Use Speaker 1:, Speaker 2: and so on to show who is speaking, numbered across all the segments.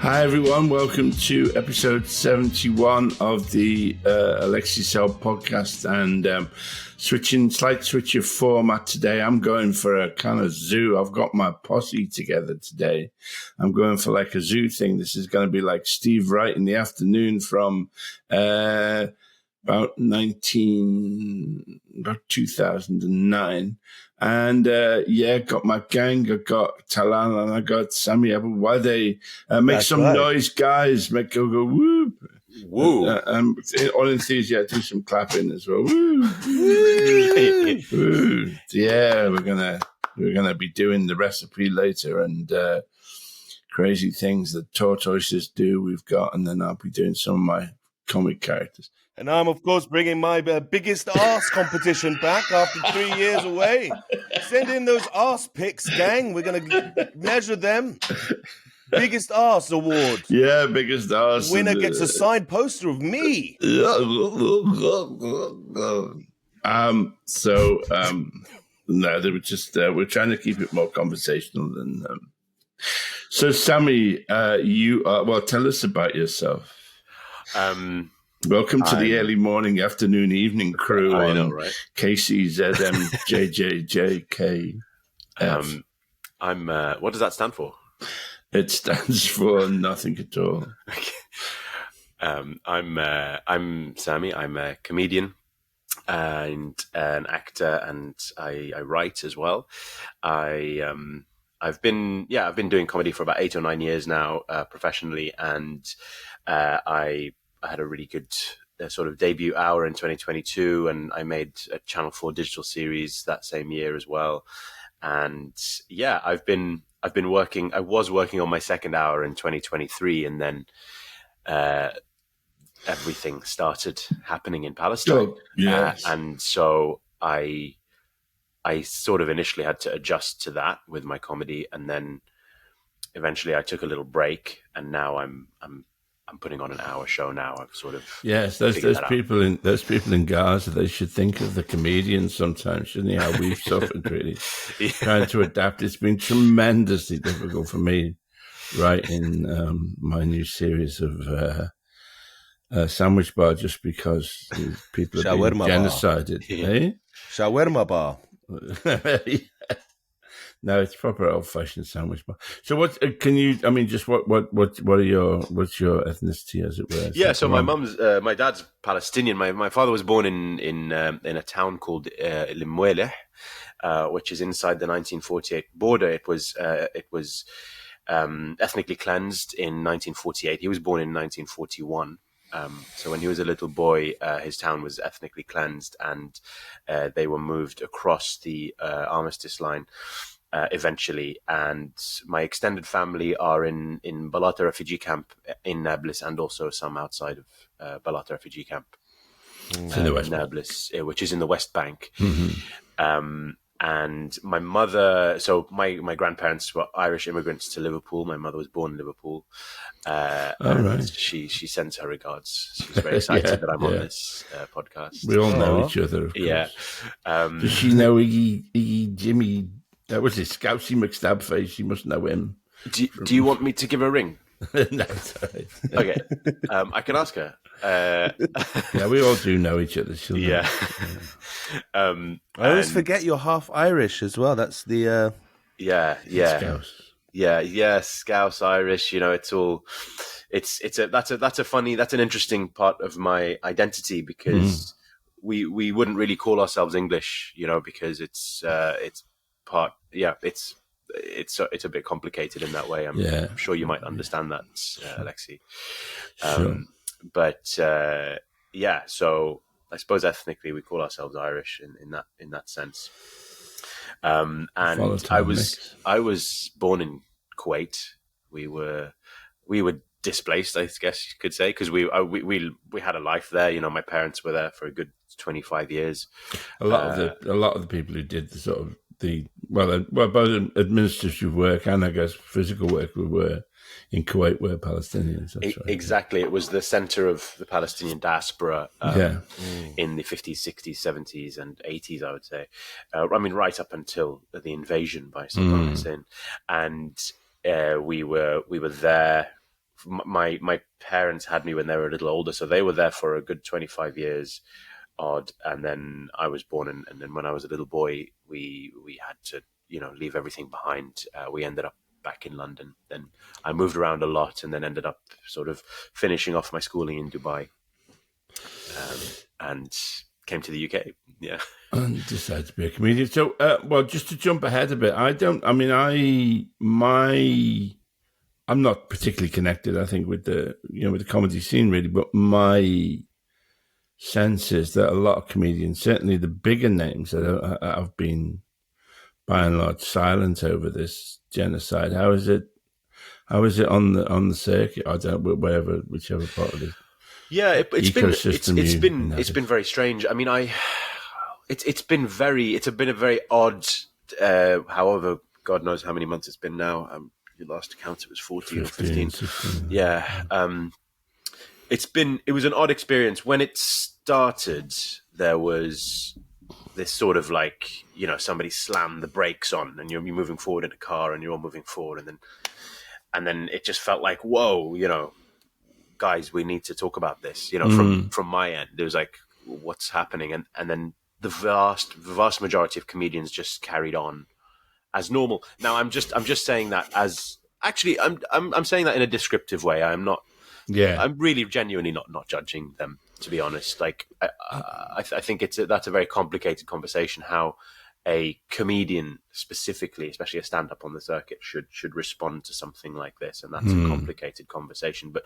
Speaker 1: Hi everyone, welcome to episode 71 of the Alexei podcast, and slight switch of format today. I'm going for a kind of zoo. I've got my posse together today. I'm going for like a zoo thing. This is going to be like Steve Wright in the afternoon from about 2009. And got my gang. I got Talal and I got Sami Abu Wardeh. Make That's some right. Noise, guys. Make go whoop.
Speaker 2: Woo.
Speaker 1: All enthusiastic, do some clapping as well. Woo. Woo. Woo. Yeah, we're gonna be doing the recipe later and crazy things that tortoises do. We've got, and then I'll be doing some of my comic characters.
Speaker 2: And I'm, of course, bringing my biggest arse competition back after 3 years away. Send in those arse pics, gang. We're going to measure them. Biggest arse award.
Speaker 1: Yeah, biggest arse.
Speaker 2: Winner gets a signed poster of me.
Speaker 1: No, they were just, we're trying to keep it more conversational than. So, Sammy, tell us about yourself. Welcome to the early morning, afternoon, evening crew on right? KCZMJJJK.
Speaker 2: What does that stand for?
Speaker 1: It stands for nothing at all.
Speaker 2: Okay. I'm Sammy. I'm a comedian and an actor, and I write as well. I've been doing comedy for about 8 or 9 years now, professionally, and I had a really good sort of debut hour in 2022, and I made a Channel 4 digital series that same year as well. And yeah, I was working on my second hour in 2023, and then everything started happening in Palestine.
Speaker 1: Oh, yes.
Speaker 2: And so I sort of initially had to adjust to that with my comedy, and then eventually I took a little break, and now I'm putting on an hour show now. I've sort of
Speaker 1: there's people in Gaza. They should think of the comedians sometimes, shouldn't they? How we've suffered really trying to adapt. It's been tremendously difficult for me writing my new series of Sandwich Bar, just because people are being genocided. Eh?
Speaker 2: Shawarma bar.
Speaker 1: Yeah. No, it's proper old-fashioned sandwich bar. So, what's your ethnicity, as it were?
Speaker 2: Yeah, so my dad's Palestinian. My father was born in a town called Limweleh, which is inside the 1948 border. It was ethnically cleansed in 1948. He was born in 1941. So when he was a little boy, his town was ethnically cleansed, and they were moved across the armistice line. Eventually, and my extended family are in Balata refugee camp in Nablus, and also some outside of Balata refugee camp
Speaker 1: in the West
Speaker 2: Nablus, which is in the West Bank.
Speaker 1: Mm-hmm.
Speaker 2: And my mother, so my grandparents were Irish immigrants to Liverpool. My mother was born in Liverpool.
Speaker 1: Right.
Speaker 2: She sends her regards. She's very excited that I'm on this podcast.
Speaker 1: We all know each other, of course.
Speaker 2: Yeah.
Speaker 1: Does she know Iggy Jimmy? That was his Scousey McStab face. You must know him.
Speaker 2: Do you want me to give her a ring?
Speaker 1: No, sorry.
Speaker 2: Okay. I can ask her.
Speaker 1: Yeah, we all do know each other.
Speaker 2: Yeah.
Speaker 3: I always forget you're half Irish as well. That's the...
Speaker 2: Yeah.
Speaker 1: Scouse.
Speaker 2: Yeah, Scouse, Irish, it's all... That's an interesting part of my identity, because we wouldn't really call ourselves English, because it's a bit complicated in that way. I'm sure you might understand that, Alexei.
Speaker 1: Sure.
Speaker 2: So I suppose ethnically we call ourselves Irish in that sense. And I was born in Kuwait. We were displaced, I guess you could say, because we had a life there. My parents were there for a good 25 years.
Speaker 1: A lot of the people who did the sort of both administrative work and I guess physical work were in Kuwait were Palestinians. That's right.
Speaker 2: Exactly. It was the center of the Palestinian diaspora in the 50s, 60s, 70s, and 80s, I would say. Right up until the invasion by Saddam Hussein. And we were there my parents had me when they were a little older, so they were there for a good 25 years odd, and then I was born, and then when I was a little boy, we had to leave everything behind. We ended up back in London. Then I moved around a lot, and then ended up sort of finishing off my schooling in Dubai, and came to the UK. Yeah,
Speaker 1: and decided to be a comedian. So, well, just to jump ahead a bit, I'm not particularly connected, I think, with the comedy scene really, but my sense is that a lot of comedians, certainly the bigger names that have been by and large silent over this genocide. How is it on the circuit? I don't know, whichever part of it.
Speaker 2: Yeah, it's been very strange. I mean, it's been a very odd. However, God knows how many months it's been now. You last count, it was 14 or 15. 16. Yeah, it was an odd experience. When it started, there was this sort of like, somebody slammed the brakes on, and you're moving forward in a car, and you're all moving forward, and then it just felt like, whoa, guys, we need to talk about this. From my end, it was like, what's happening? And then the vast majority of comedians just carried on as normal. Now, I'm just saying that as actually, I'm saying that in a descriptive way. I'm not. Yeah, I'm really genuinely not judging them, to be honest. Like, I think that's a very complicated conversation. How a comedian specifically, especially a stand-up on the circuit, should respond to something like this, and that's a complicated conversation. But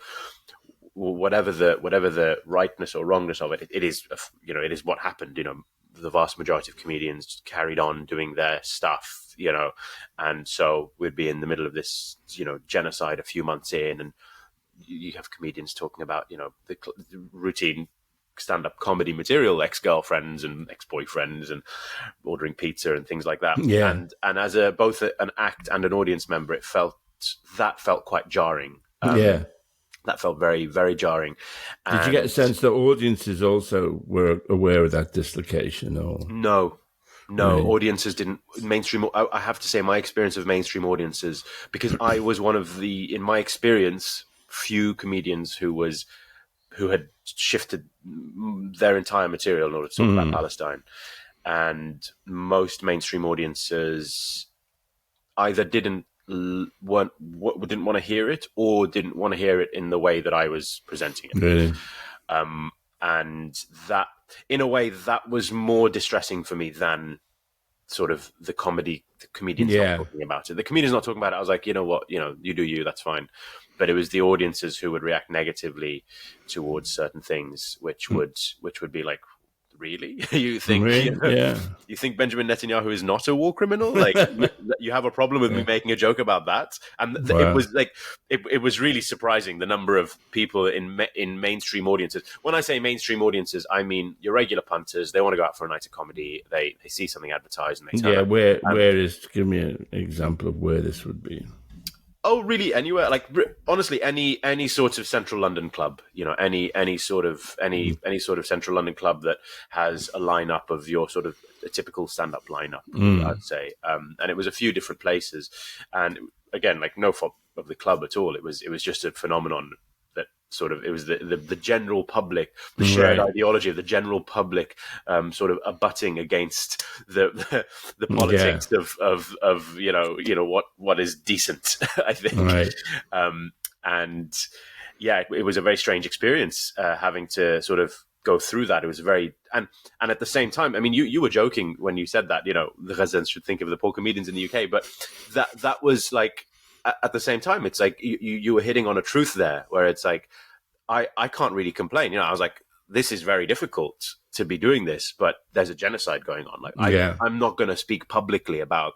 Speaker 2: whatever the rightness or wrongness of it, it is what happened. The vast majority of comedians carried on doing their stuff, and so we'd be in the middle of this, genocide a few months in, and you have comedians talking about, the routine stand-up comedy material, ex-girlfriends and ex-boyfriends, and ordering pizza and things like that. Yeah. And as both an act and an audience member, it felt quite jarring. That felt very, very jarring.
Speaker 1: Did you get a sense that audiences also were aware of that dislocation? Or
Speaker 2: no, really? Audiences didn't. Mainstream. I have to say, my experience of mainstream audiences, because I was one of the, in my experience, few comedians who had shifted their entire material in order to talk about Palestine, and most mainstream audiences either didn't want to hear it, or didn't want to hear it in the way that I was presenting it.
Speaker 1: Really?
Speaker 2: And that, in a way, that was more distressing for me than sort of the comedians not talking about it. The comedians not talking about it, I was like, you know what, you do you, that's fine. But it was the audiences who would react negatively towards certain things, which would be like, really? You think you think Benjamin Netanyahu is not a war criminal? Like, you have a problem with me making a joke about that? And it was like, it was really surprising, the number of people in mainstream audiences. When I say mainstream audiences, I mean your regular punters. They want to go out for a night of comedy. They see something advertised and they turn up.
Speaker 1: Give me an example of where this would be.
Speaker 2: Oh, really? Anywhere? Like, honestly, any sort of central London club, any sort of central London club that has a lineup of your sort of a typical stand-up lineup, I'd say. And it was a few different places, and again, like, no fault of the club at all. It was just a phenomenon that sort of, it was the general public, the shared ideology of the general public, sort of abutting against the politics of what is decent, I think. Right. And yeah, it was a very strange experience, having to sort of go through that. It was very, and at the same time, I mean, you were joking when you said that, the residents should think of the poor comedians in the UK, but that was like, at the same time, it's like you were hitting on a truth there, where it's like, I can't really complain. I was like, this is very difficult to be doing this, but there's a genocide going on. Like, I'm not going to speak publicly about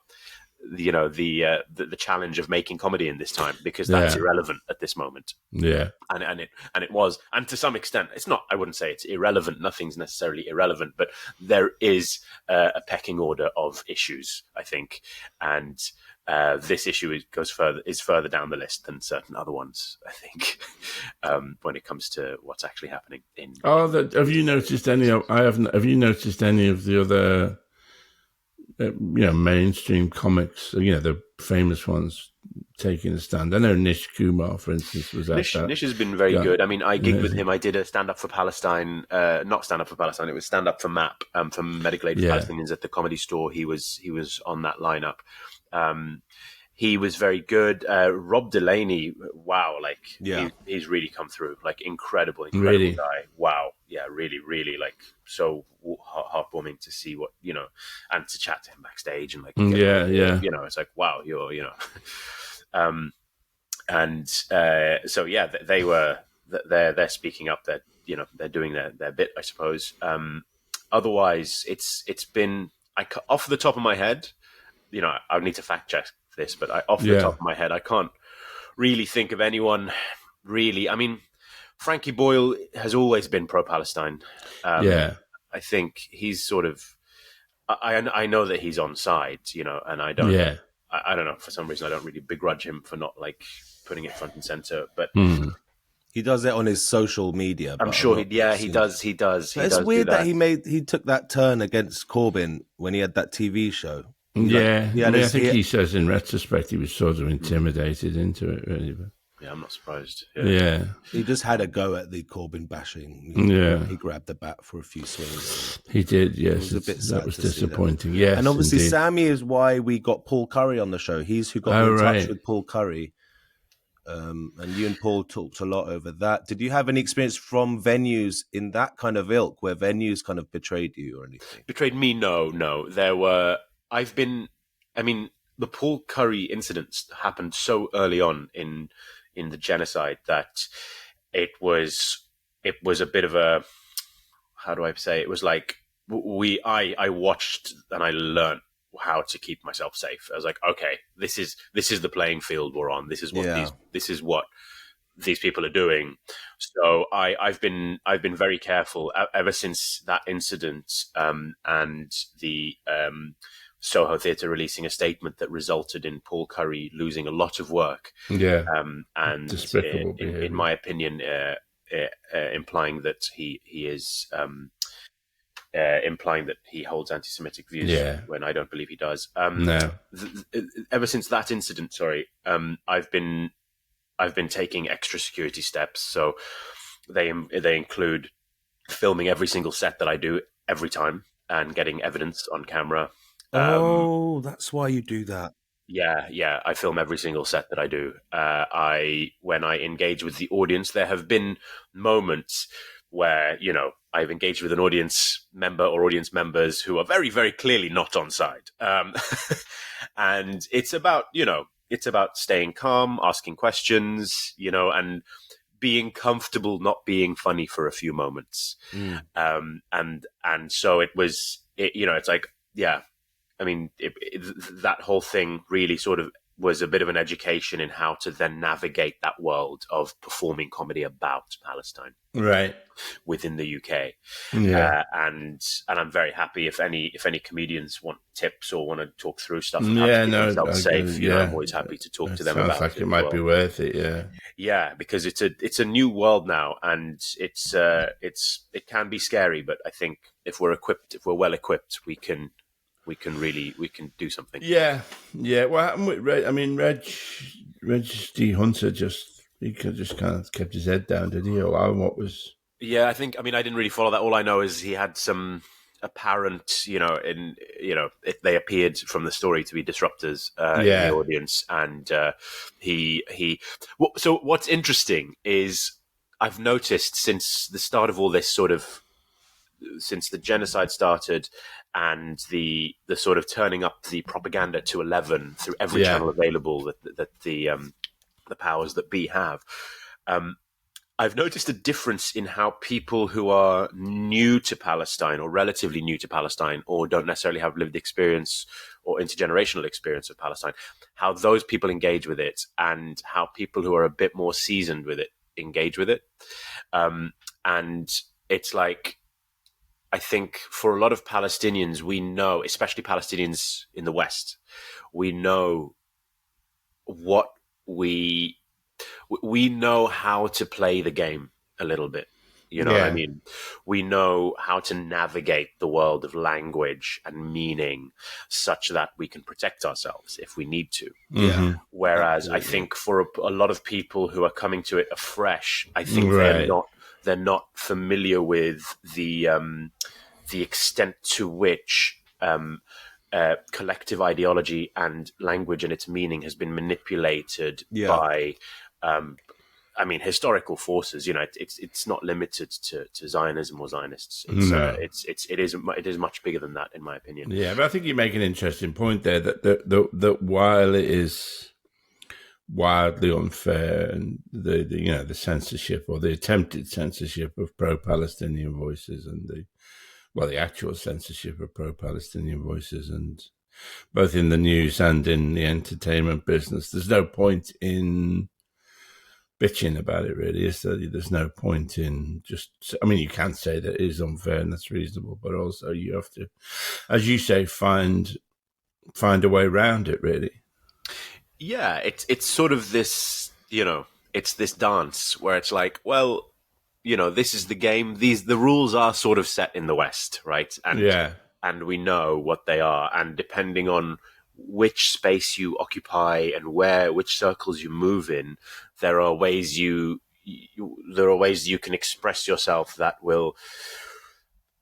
Speaker 2: the challenge of making comedy in this time, because that's irrelevant at this moment. Yeah, and it was, and to some extent, it's not. I wouldn't say it's irrelevant. Nothing's necessarily irrelevant, but there is a pecking order of issues, I think, and this issue is further down the list than certain other ones, I think, when it comes to what's actually happening in.
Speaker 1: Have you noticed any of? I haven't. Have you noticed any of the other? Mainstream comics, the famous ones, taking a stand. I know Nish Kumar, for instance, was at that.
Speaker 2: Nish has been very good. I mean, I gigged with him. I did a stand up for Palestine, not stand up for Palestine. It was stand up for MAP, for Medical Aid for Palestinians at the Comedy Store. He was on that lineup. He was very good. Rob Delaney, wow, he's really come through. Like incredible guy. Wow, yeah, really, really, like so heartwarming to see what and to chat to him backstage and it's like wow, so yeah, they're speaking up. That they're doing their bit, I suppose. Otherwise, it's been off the top of my head. I would need to fact check this, but off the top of my head, I can't really think of anyone. Really, I mean, Frankie Boyle has always been pro-Palestine. I think he's sort of. I know that he's on side, and I don't. Yeah. I don't know. For some reason, I don't really begrudge him for not putting it front and center. But
Speaker 3: he does it on his social media.
Speaker 2: I'm sure he does. He does.
Speaker 3: It's weird that he took that turn against Corbyn when he had that TV show.
Speaker 1: I think he says in retrospect he was sort of intimidated into it, really. But.
Speaker 2: Yeah, I'm not surprised.
Speaker 1: Yeah.
Speaker 3: He just had a go at the Corbyn bashing. He grabbed the bat for a few swings.
Speaker 1: He did, yes. It was a bit sad. That was disappointing, yes.
Speaker 3: And obviously, indeed. Sammy is why we got Paul Curry on the show. He's who got in touch with Paul Curry. And you and Paul talked a lot over that. Did you have any experience from venues in that kind of ilk where venues kind of betrayed you or anything?
Speaker 2: Betrayed me? No. There were... the Paul Curry incidents happened so early on in the genocide that it was a bit of a, how do I say, it was like I watched and I learned how to keep myself safe. I was like, okay, this is the playing field we're on. This is what these people are doing. So I've been very careful ever since that incident, and the Soho Theatre releasing a statement that resulted in Paul Curry losing a lot of work. Yeah. And in my opinion, implying that he is implying that he holds anti-Semitic views when I don't believe he does. No. Ever since that incident, I've been taking extra security steps. So they include filming every single set that I do every time and getting evidence on camera.
Speaker 3: That's why you do that.
Speaker 2: Yeah. I film every single set that I do. When I engage with the audience, there have been moments where, I've engaged with an audience member or audience members who are very, very clearly not on side. And it's about staying calm, asking questions, and being comfortable not being funny for a few moments. And so it's like, yeah. I mean, that whole thing really sort of was a bit of an education in how to then navigate that world of performing comedy about Palestine,
Speaker 1: right, within
Speaker 2: the UK. Yeah, and I'm very happy if any comedians want tips or want to talk through stuff. I'm safe. I'm always happy to talk to them about it.
Speaker 1: Sounds like it might be worth it.
Speaker 2: Yeah, because it's a new world now, and it can be scary, but I think if we're well equipped, we can do something.
Speaker 1: Yeah. What happened with Reg? I mean, Reg D. Hunter just kind of kept his head down, did he? Or what was?
Speaker 2: Yeah, I didn't really follow that. All I know is he had some apparent, they appeared from the story to be disruptors in the audience, and So what's interesting is I've noticed since the start of all this since the genocide started and the sort of turning up the propaganda to 11 through every channel available that the powers that be have, I've noticed a difference in how people who are new to Palestine or relatively new to Palestine or don't necessarily have lived experience or intergenerational experience of Palestine, how those people engage with it and how people who are a bit more seasoned with it engage with it. And it's like, I think for a lot of Palestinians, we know, especially Palestinians in the West, we know we know how to play the game a little bit. You know what I mean? We know how to navigate the world of language and meaning such that we can protect ourselves if we need to.
Speaker 3: Yeah.
Speaker 2: Whereas I think for a lot of people who are coming to it afresh, I think they're not familiar with the extent to which collective ideology and language and its meaning has been manipulated by historical forces. You know, it's not limited to Zionism or Zionists. It is much bigger than that, in my opinion.
Speaker 1: Yeah, but I think you make an interesting point there that while it is wildly unfair and the censorship or the attempted censorship of pro-Palestinian voices and the actual censorship of pro-Palestinian voices, and both in the news and in the entertainment business, there's no point in bitching about it, really, is there? There's no point in you can say that it is unfair and that's reasonable, but also you have to, as you say, find a way around it, really.
Speaker 2: Yeah, it's sort of this, it's this dance where it's like, well, this is the game. The rules are sort of set in the West, right? And we know what they are, and depending on which space you occupy and which circles you move in, there are ways you can express yourself that will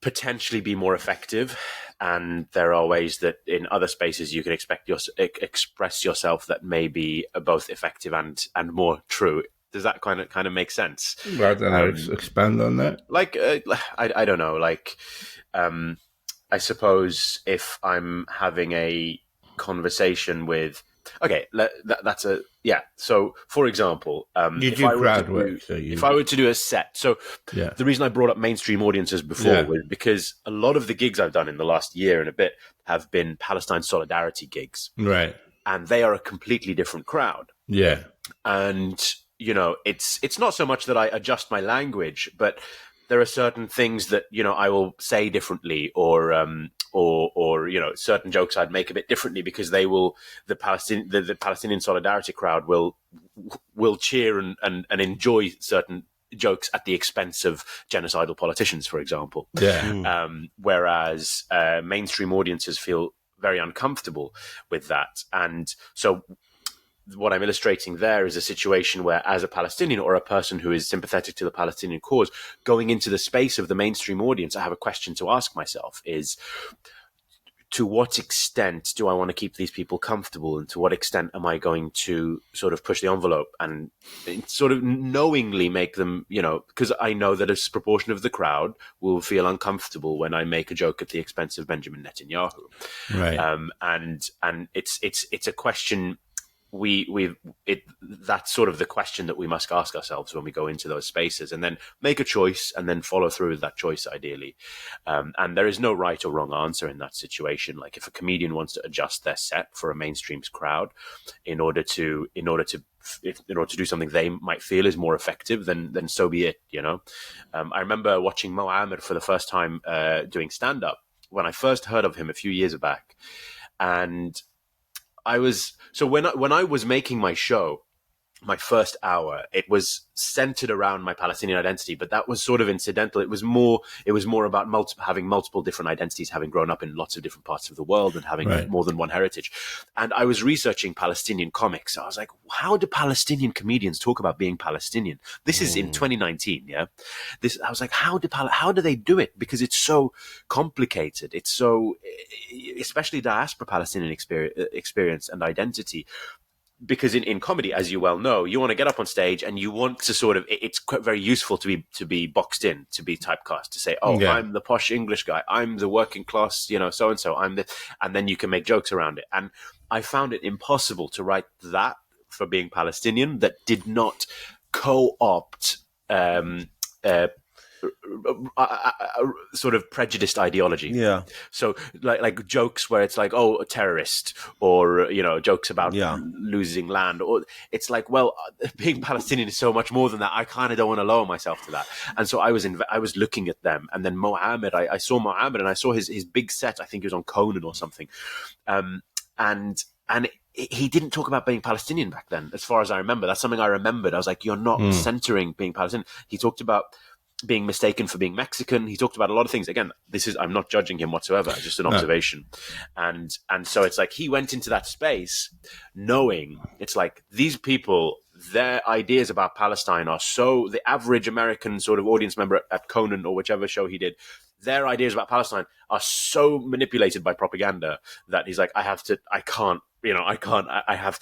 Speaker 2: potentially be more effective, and there are ways that in other spaces you can express yourself that may be both effective and more true. Does that kind of make sense?
Speaker 1: Well, I don't know. Expand on that.
Speaker 2: I don't know. I suppose if I'm having a conversation with, so for example,
Speaker 1: you do crowd work,
Speaker 2: if I were to do a set, the reason I brought up mainstream audiences before was because a lot of the gigs I've done in the last year and a bit have been Palestine solidarity gigs,
Speaker 1: right?
Speaker 2: And they are a completely different crowd, and it's not so much that I adjust my language, but there are certain things that I will say differently, or certain jokes I'd make a bit differently, because the Palestinian solidarity crowd will cheer and enjoy certain jokes at the expense of genocidal politicians, for example. Whereas mainstream audiences feel very uncomfortable with that, and so what I'm illustrating there is a situation where, as a Palestinian or a person who is sympathetic to the Palestinian cause, going into the space of the mainstream audience, I have a question to ask myself is, to what extent do I want to keep these people comfortable, and to what extent am I going to sort of push the envelope and sort of knowingly make them, because I know that a proportion of the crowd will feel uncomfortable when I make a joke at the expense of Benjamin Netanyahu.
Speaker 1: Right.
Speaker 2: And it's a question. That's sort of the question that we must ask ourselves when we go into those spaces, and then make a choice and then follow through with that choice, ideally. And there is no right or wrong answer in that situation. Like, if a comedian wants to adjust their set for a mainstream crowd in order to do something they might feel is more effective, then so be it. I remember watching Mo Ahmed for the first time doing stand-up when I first heard of him a few years back, and when I was making my show, my first hour, it was centered around my Palestinian identity, but that was sort of incidental. It was more about having multiple different identities, having grown up in lots of different parts of the world and having more than one heritage. And I was researching Palestinian comics. I was like, how do Palestinian comedians talk about being Palestinian? This is in 2019. Yeah. I was like, how do they do it? Because it's so complicated. It's so, especially diaspora Palestinian experience and identity. Because in comedy, as you well know, you want to get up on stage and you want to sort of, it's very useful to be boxed in, to be typecast, to say, I'm the posh English guy, I'm the working class, so-and-so, and then you can make jokes around it. And I found it impossible to write that for being Palestinian that did not co-opt sort of prejudiced ideology.
Speaker 3: Yeah.
Speaker 2: So like jokes where it's like, a terrorist, or jokes about losing land, or it's like, well, being Palestinian is so much more than that. I kind of don't want to lower myself to that. And so I was looking at them, and then Mohammed, I saw Mohammed, and I saw his big set. I think he was on Conan or something, and he didn't talk about being Palestinian back then, as far as I remember. That's something I remembered. I was like, you're not centering being Palestinian. He talked about being mistaken for being Mexican. He talked about a lot of things. Again, I'm not judging him whatsoever, just an observation. And so it's like he went into that space knowing it's like these people, their ideas about Palestine are so, the average American sort of audience member at Conan or whichever show he did, their ideas about Palestine are so manipulated by propaganda that he's like, I have to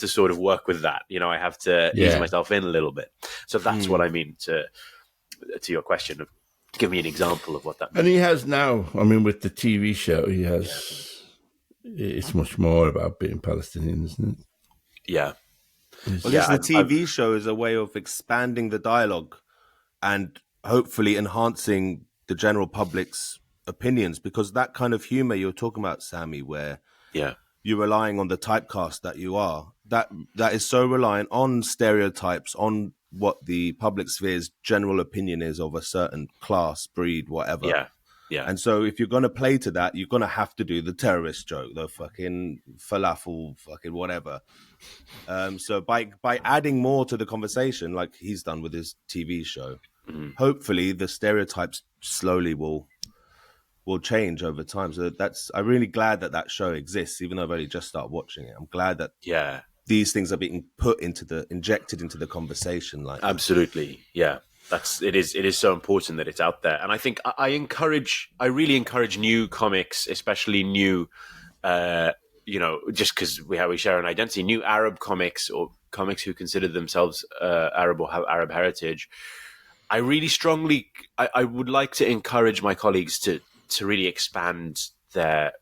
Speaker 2: sort of work with that. I have to ease myself in a little bit. So that's what I mean to your question of give me an example of what that means.
Speaker 1: And he has now, I mean, with the TV show, he has, it's much more about being Palestinian, isn't it?
Speaker 2: Yeah.
Speaker 3: Well, the TV show is a way of expanding the dialogue and hopefully enhancing the general public's opinions, because that kind of humor you're talking about, Sammy, where you're relying on the typecast that you are, that is so reliant on stereotypes, on what the public sphere's general opinion is of a certain class, breed, whatever.
Speaker 2: Yeah.
Speaker 3: And so if you're going to play to that, you're going to have to do the terrorist joke, the fucking falafel, fucking whatever. So by adding more to the conversation, like he's done with his TV show, hopefully the stereotypes slowly will change over time. So I'm really glad that show exists, even though I've only just started watching it. I'm glad that these things are being injected into the conversation. Like
Speaker 2: absolutely, yeah. It is so important that it's out there. And I think I really encourage new comics, especially new, just because we share an identity, new Arab comics or comics who consider themselves Arab or have Arab heritage. I really strongly, I would like to encourage my colleagues to really expand their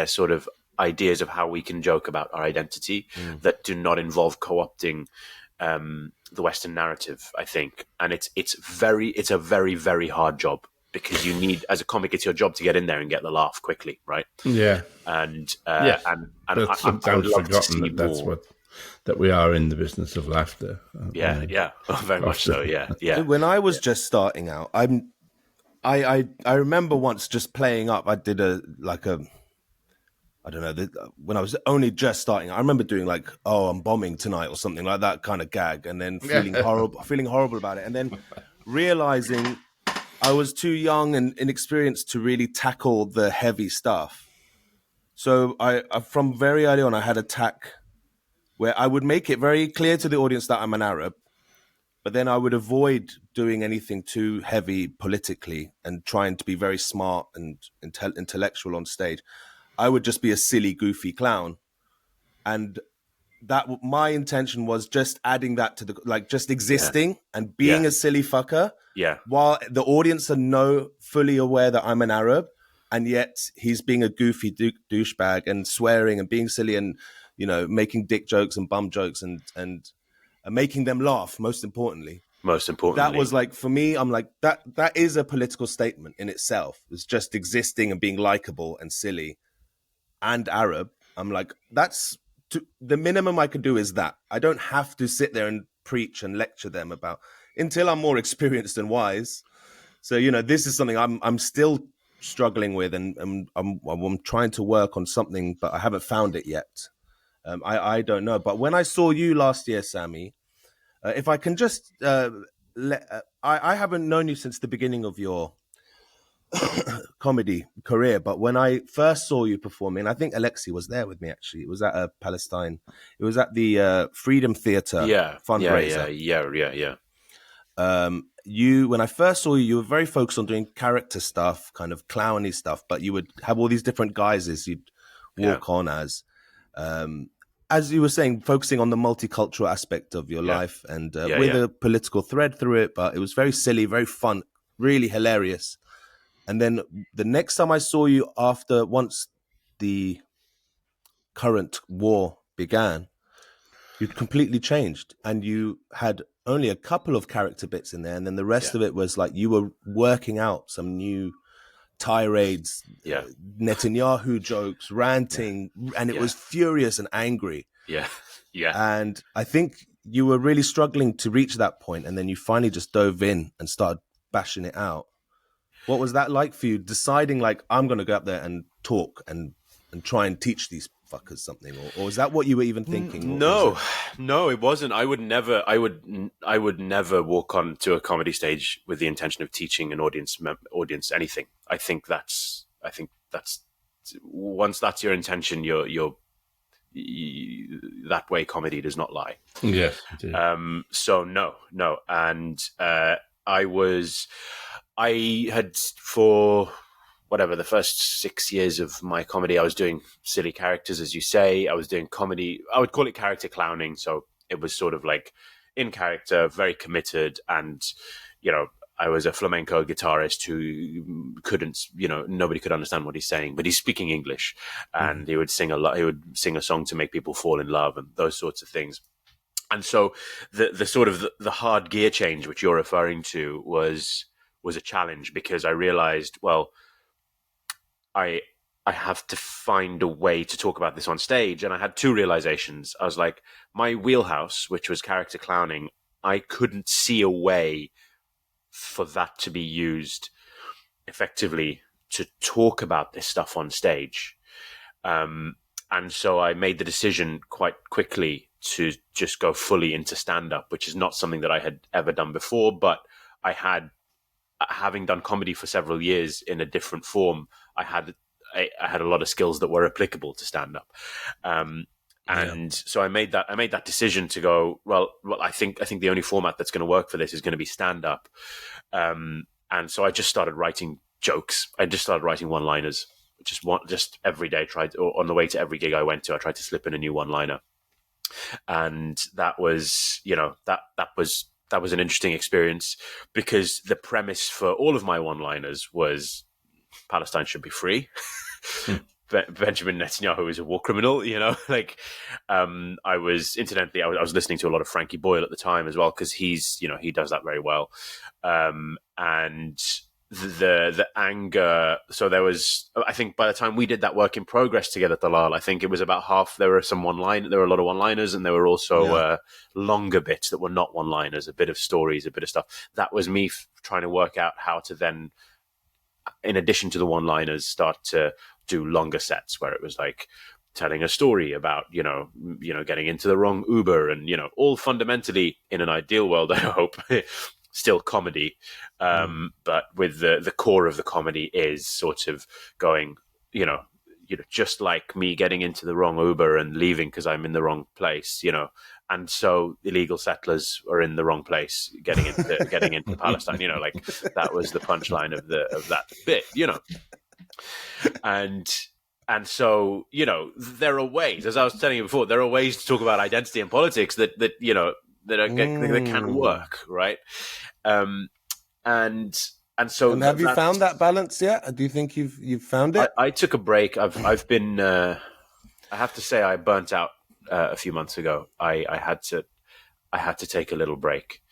Speaker 2: sort of ideas of how we can joke about our identity that do not involve co-opting the Western narrative, I think. And it's a very, very hard job, because you need, as a comic, it's your job to get in there and get the laugh quickly, right?
Speaker 1: Yeah.
Speaker 2: And
Speaker 1: but sometimes forgotten that we are in the business of laughter.
Speaker 2: Very much so. Yeah.
Speaker 3: When I was just starting out, I remember once just playing up. I did I don't know, when I was only just starting, I remember doing like, "Oh, I'm bombing tonight" or something like that kind of gag, and then feeling horrible about it, and then realizing I was too young and inexperienced to really tackle the heavy stuff. So I from very early on, I had a tack where I would make it very clear to the audience that I'm an Arab, but then I would avoid doing anything too heavy politically and trying to be very smart and intellectual on stage. I would just be a silly, goofy clown. And my intention was just adding that to just existing and being a silly fucker.
Speaker 2: Yeah.
Speaker 3: While the audience are fully aware that I'm an Arab, and yet he's being a goofy douchebag and swearing and being silly and, making dick jokes and bum jokes and making them laugh, most importantly. That was like, for me, I'm like, that is a political statement in itself. It's just existing and being likable and silly and Arab. I'm like, that's the minimum I could do is that. I don't have to sit there and preach and lecture them about until I'm more experienced and wise. So, this is something I'm still struggling with, and I'm trying to work on something, but I haven't found it yet. I don't know. But when I saw you last year, Sammy, if I can just I haven't known you since the beginning of your comedy career, but when I first saw you performing, I think Alexei was there with me, actually. It was at Palestine. It was at the Freedom Theatre fundraiser. Yeah. When I first saw you, you were very focused on doing character stuff, kind of clowny stuff, but you would have all these different guises you'd walk on as you were saying, focusing on the multicultural aspect of your life and with a political thread through it, but it was very silly, very fun, really hilarious. And then the next time I saw you once the current war began, you'd completely changed, and you had only a couple of character bits in there, and then the rest of it was like you were working out some new tirades, Netanyahu jokes, ranting, and it was furious and angry.
Speaker 2: Yeah.
Speaker 3: And I think you were really struggling to reach that point, and then you finally just dove in and started bashing it out. What was that like for you, deciding like, I'm going to go up there and talk and try and teach these motherfuckers something, or is that what you were even thinking?
Speaker 2: No, it wasn't. I would never walk on to a comedy stage with the intention of teaching an audience anything. I think that's once that's your intention, that way comedy does not lie.
Speaker 1: Yes.
Speaker 2: So no. And I had for whatever, the first 6 years of my comedy, I was doing silly characters, as you say. I was doing comedy. I would call it character clowning. So it was sort of like in character, very committed. And, I was a flamenco guitarist who couldn't, nobody could understand what he's saying, but he's speaking English, and he would sing a song to make people fall in love and those sorts of things. And so the sort of the hard gear change, which you're referring to, was a challenge, because I realized, well, I have to find a way to talk about this on stage. And I had two realizations. I was like, my wheelhouse, which was character clowning, I couldn't see a way for that to be used effectively to talk about this stuff on stage. And so I made the decision quite quickly to just go fully into stand-up, which is not something that I had ever done before, but having done comedy for several years in a different form, I had a lot of skills that were applicable to stand-up. So I made that decision to go, well, I think the only format that's going to work for this is going to be stand-up. And so I just started writing jokes. I just started writing one-liners, just every day. On the way to every gig I went to, I tried to slip in a new one-liner. And that was, that was an interesting experience, because the premise for all of my one-liners was Palestine should be free. Benjamin Netanyahu is a war criminal, I was listening to a lot of Frankie Boyle at the time as well, because he's, he does that very well. And the anger. So there was, I think by the time we did that work in progress together, Talal, I think it was about half. There were a lot of one-liners, and there were also longer bits that were not one-liners, a bit of stories, a bit of stuff. That was me trying to work out how to then, in addition to the one-liners, start to do longer sets where it was like telling a story about, getting into the wrong Uber, and, all fundamentally, in an ideal world, I hope, still comedy. But with the core of the comedy is sort of going, just like me getting into the wrong Uber and leaving because I'm in the wrong place, and so illegal settlers are in the wrong place getting into Palestine, like that was the punchline of that bit, and so, there are ways, as I was telling you before, there are ways to talk about identity and politics that can work, right? And have
Speaker 3: you found that balance yet? Do you think you've found it?
Speaker 2: I took a break. I've been. I have to say, I burnt out a few months ago. I had to take a little break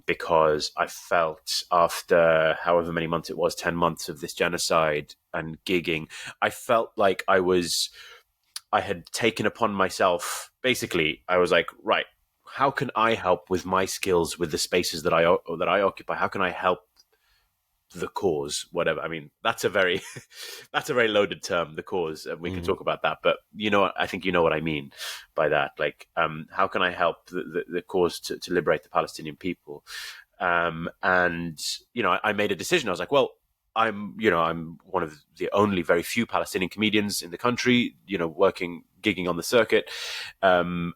Speaker 2: because I felt, after however many months it was, 10 months of this genocide and gigging, I felt like I had taken upon myself. Basically, I was like, right, how can I help with my skills, with the spaces that I occupy? How can I help the cause? Whatever. I mean, that's a very loaded term, the cause, and we can talk about that. But I think you know what I mean by that. Like, how can I help the cause to liberate the Palestinian people? And I made a decision. I was like, well, I'm one of the only very few Palestinian comedians in the country, gigging on the circuit. I'm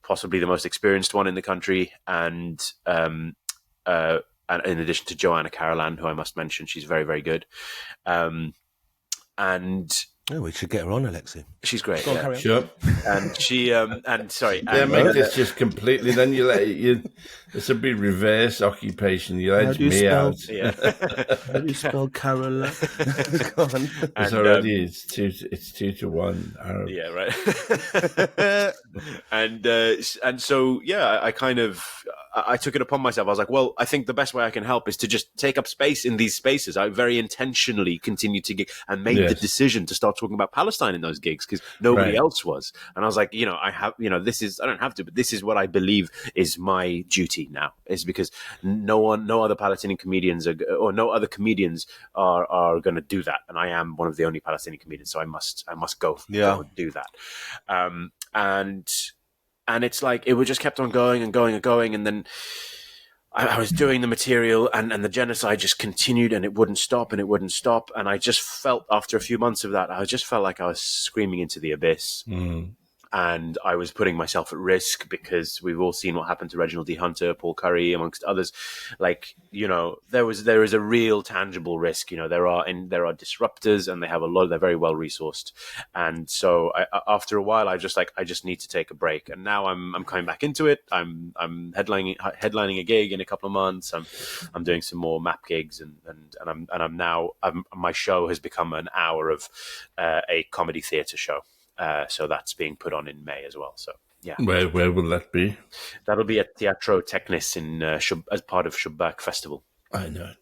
Speaker 2: possibly the most experienced one in the country, and in addition to Joanna Carolan, who I must mention, she's very, very good.
Speaker 3: We should get her on, Alexei.
Speaker 2: She's great.
Speaker 3: Go on,
Speaker 1: sure.
Speaker 2: And she sorry.
Speaker 1: Make this just completely. Then this would be reverse occupation. You edge me out.
Speaker 3: Yeah. How do you spell Carolan? Go on.
Speaker 1: It's already it's 2-1 Arab.
Speaker 2: Yeah, right. And so I kind of I took it upon myself. I was like, well, I think the best way I can help is to just take up space in these spaces. I very intentionally continued to gig and made the decision to start talking about Palestine in those gigs because nobody else was. And I was like, I have, I don't have to, but this is what I believe is my duty now. Is because no other Palestinian comedians or no other comedians are going to do that. And I am one of the only Palestinian comedians, so I must go and do that. And it's like it would just kept on going and going and going, and then I was doing the material, and the genocide just continued, and it wouldn't stop, and I just felt after a few months of that, I just felt like I was screaming into the abyss. And I was putting myself at risk because we've all seen what happened to Reginald D. Hunter, Paul Curry, amongst others. Like, there is a real tangible risk. There are disruptors, and they have they're very well resourced. And so after a while, I just need to take a break. And now I'm coming back into it. I'm headlining a gig in a couple of months. I'm doing some more map gigs, and my show has become an hour of a comedy theatre show. So that's being put on in May as well. So yeah,
Speaker 1: where will that be?
Speaker 2: That'll be at Teatro Technis in as part of Shubbak Festival.
Speaker 1: I know.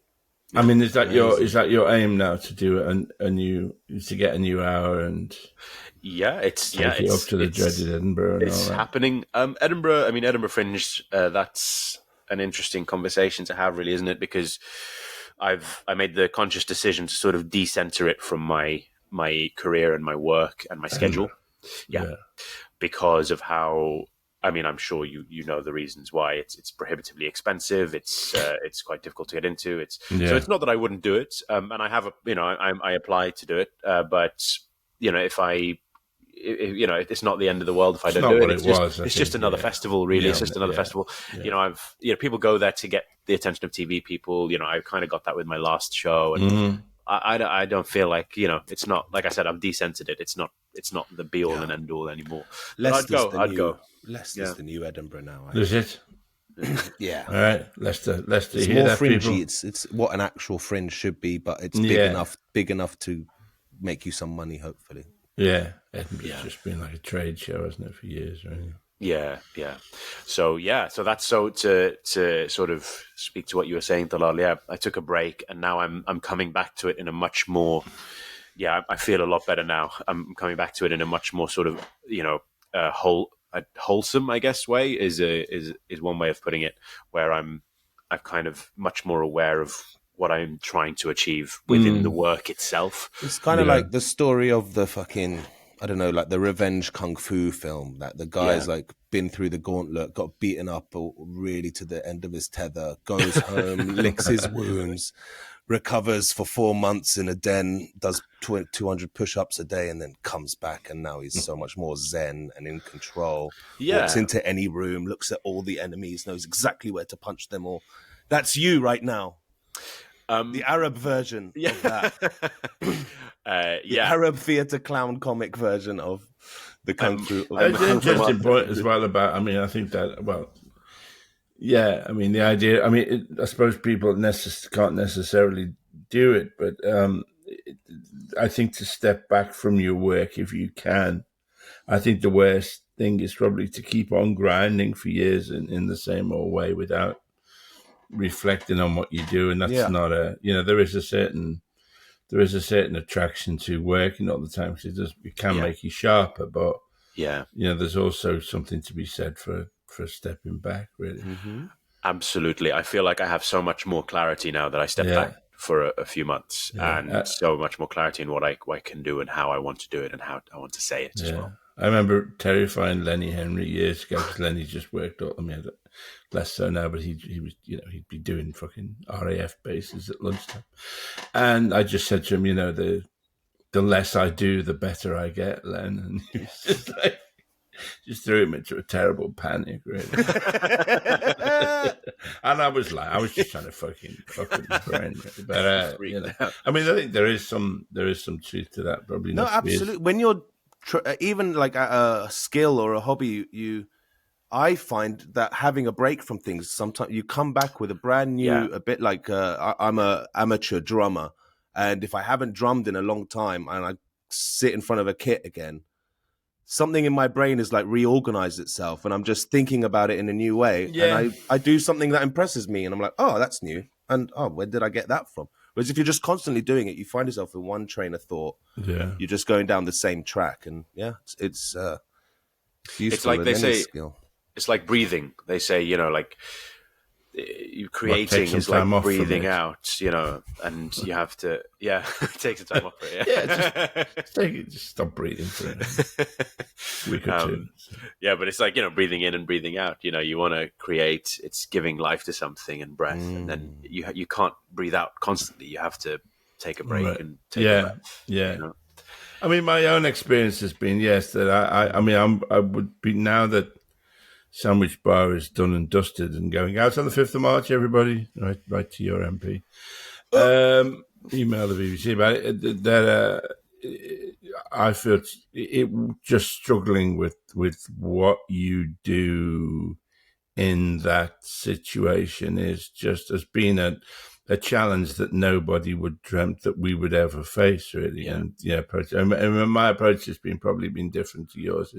Speaker 1: I mean, is that your aim now to do to get a new hour and
Speaker 2: it's
Speaker 1: up to the dreaded Edinburgh? And
Speaker 2: it's
Speaker 1: all that?
Speaker 2: happening. Edinburgh Fringe. That's an interesting conversation to have, really, isn't it? Because I made the conscious decision to sort of decenter it from my career and my work and my schedule. Because of how, I'm sure you know the reasons why. It's prohibitively expensive. It's quite difficult to get into. So it's not that I wouldn't do it. And I have I applied to do it. But it's not the end of the world if I don't do it. It's just another festival, really. It's just another festival. Yeah. People go there to get the attention of TV people. I kind of got that with my last show, and I don't feel like, it's not, like I said, I've decentered it. It's not the be all and end all anymore. I'd go.
Speaker 3: Leicester's the new Edinburgh now.
Speaker 1: Is it?
Speaker 3: Yeah.
Speaker 1: All right. Leicester.
Speaker 3: It's
Speaker 1: Hear
Speaker 3: more
Speaker 1: that,
Speaker 3: fringy.
Speaker 1: people?
Speaker 3: It's what an actual fringe should be, but it's big enough to make you some money, hopefully.
Speaker 1: Yeah. Edinburgh's just been like a trade show, hasn't it, for years, right?
Speaker 2: Yeah. So that's to sort of speak to what you were saying, Talal. Yeah, I took a break, and now I'm coming back to it in a much more. Yeah, I feel a lot better now. I'm coming back to it in a much more sort of wholesome, I guess, way is one way of putting it, where I'm kind of much more aware of what I'm trying to achieve within the work itself.
Speaker 3: It's kind of like the story of the fucking, I don't know, like the revenge kung fu film, that the guy's like been through the gauntlet, got beaten up really to the end of his tether, goes home, licks his wounds, recovers for 4 months in a den, does 200 push-ups a day, and then comes back, and now he's so much more zen and in control. Walks into any room, looks at all the enemies, knows exactly where to punch them all. That's you right now. The Arab version of that. The Arab theatre clown comic version of the kung fu.
Speaker 1: It's an interesting point as well about, I think that, the idea, I suppose people can't necessarily do it, but I think to step back from your work if you can. I think the worst thing is probably to keep on grinding for years in the same old way without reflecting on what you do, and that's not there is a certain attraction to working all the time, because it can make you sharper, but there's also something to be said for stepping back, really.
Speaker 2: Absolutely. I feel like I have so much more clarity now that I stepped back for a few months, and so much more clarity in what I can do and how I want to do it and how I want to say it as well.
Speaker 1: I remember terrifying Lenny Henry years ago, because Lenny just worked out. Less so now, but he was, he'd be doing fucking RAF bases at lunchtime, and I just said to him, the less I do, the better I get, Len, and he was just threw him into a terrible panic, really. And I was just trying to fucking his brain, really. But I think there is some truth to that, probably.
Speaker 3: No, absolutely. When you're even like a skill or a hobby, I find that having a break from things, sometimes you come back with a brand new, a bit like I'm a amateur drummer, and if I haven't drummed in a long time and I sit in front of a kit again, something in my brain is like reorganized itself, and I'm just thinking about it in a new way.
Speaker 1: Yeah.
Speaker 3: And I do something that impresses me, and I'm like, oh, that's new. And where did I get that from? Whereas if you're just constantly doing it, you find yourself in one train of thought.
Speaker 1: Yeah.
Speaker 3: You're just going down the same track, and it's useful.
Speaker 2: It's like they say,
Speaker 3: skill.
Speaker 2: It's like breathing. They say, like you creating is like breathing out, and you have to, take some time off for it.
Speaker 1: Just stop breathing for a week or two.
Speaker 2: Yeah, but it's like, breathing in and breathing out. You want to create, it's giving life to something and breath, and then you can't breathe out constantly. You have to take a break and take a breath.
Speaker 1: Yeah. I mean, my own experience has been, yes, that I would be, now that Sandwich Bar is done and dusted and going out on the 5th of March, everybody, right to your MP. Email the BBC about it, that I feel it just struggling with what you do in that situation is just has been a challenge that nobody would dreamt that we would ever face, really. And my approach has probably been different to yours.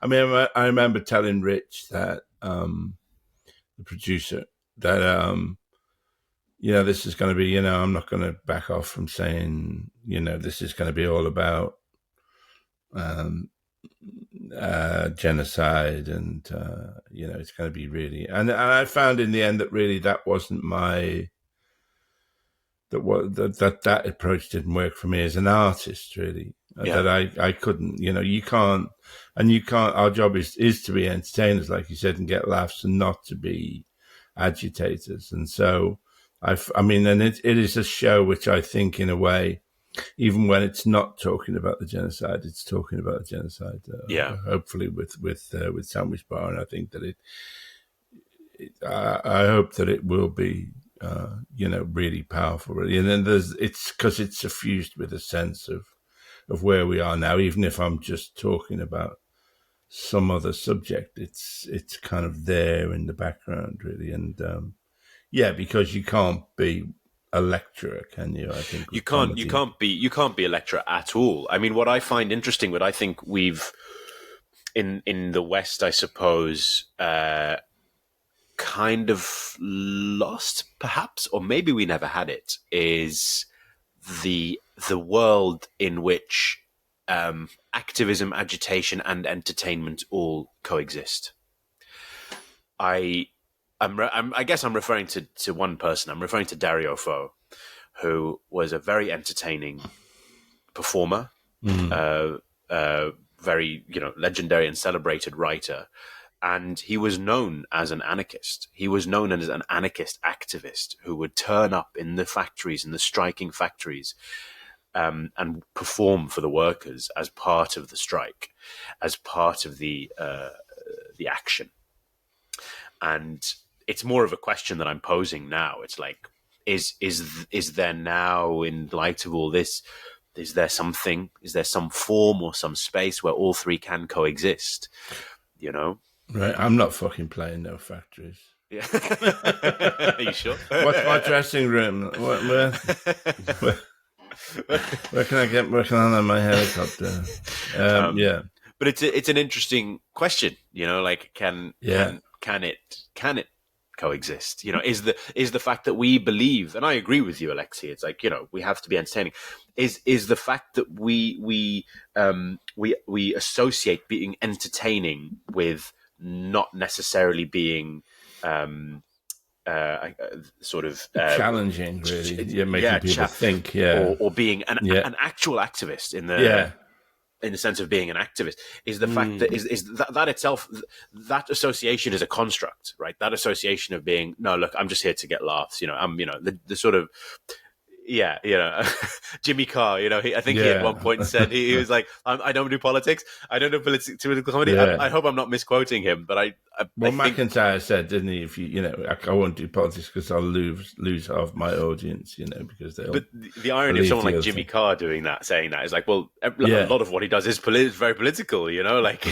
Speaker 1: I remember telling Rich, that the producer, that this is going to be, I'm not going to back off from saying, this is going to be all about genocide, and it's going to be really, and I found in the end that really that wasn't my. That approach didn't work for me as an artist, really. That I couldn't, you can't. Our job is to be entertainers, like you said, and get laughs, and not to be agitators. And so, it is a show which I think, in a way, even when it's not talking about the genocide, it's talking about the genocide. Hopefully with Sandwich Bar, and I think that I hope that it will be. Really powerful, really. And then it's because it's suffused with a sense of where we are now, even if I'm just talking about some other subject, it's kind of there in the background, really. And because you can't be a lecturer, can you? I think
Speaker 2: you can't be a lecturer at all. I mean, what I find interesting, what I think we've in the West, I suppose, kind of lost, perhaps, or maybe we never had it, is the world in which activism, agitation, and entertainment all coexist. I guess I'm referring to one person. I'm referring to Dario Fo, who was a very entertaining performer, very legendary and celebrated writer. And he was known as an anarchist. He was known as an anarchist activist who would turn up in the factories, in the striking factories, and perform for the workers as part of the strike, as part of the action. And it's more of a question that I'm posing now. It's like, is there now, in light of all this, is there some form or some space where all three can coexist?
Speaker 1: Right, I'm not fucking playing no factories.
Speaker 2: Yeah. Are you sure?
Speaker 1: What's my dressing room? Where can I get working on my helicopter?
Speaker 2: But it's an interesting question. Can it coexist? Is the fact that we believe, and I agree with you, Alexei, it's like, we have to be entertaining. Is the fact that we associate being entertaining with not necessarily being sort of
Speaker 1: challenging, really. You're making people think,
Speaker 2: or being an actual activist in the sense of being an activist, is the fact that is that itself, that association is a construct, right? That association of being, no, look, I'm just here to get laughs. I'm, the sort of, Jimmy Carr, I think he at one point said, he was like, I don't do politics. I don't do political comedy.
Speaker 1: Yeah.
Speaker 2: I hope I'm not misquoting him, but I think
Speaker 1: McIntyre said, didn't he? If I won't do politics because I'll lose half my audience, because they'll. But
Speaker 2: the irony of someone like Jimmy Carr saying that is like, well, a lot of what he does is very political, like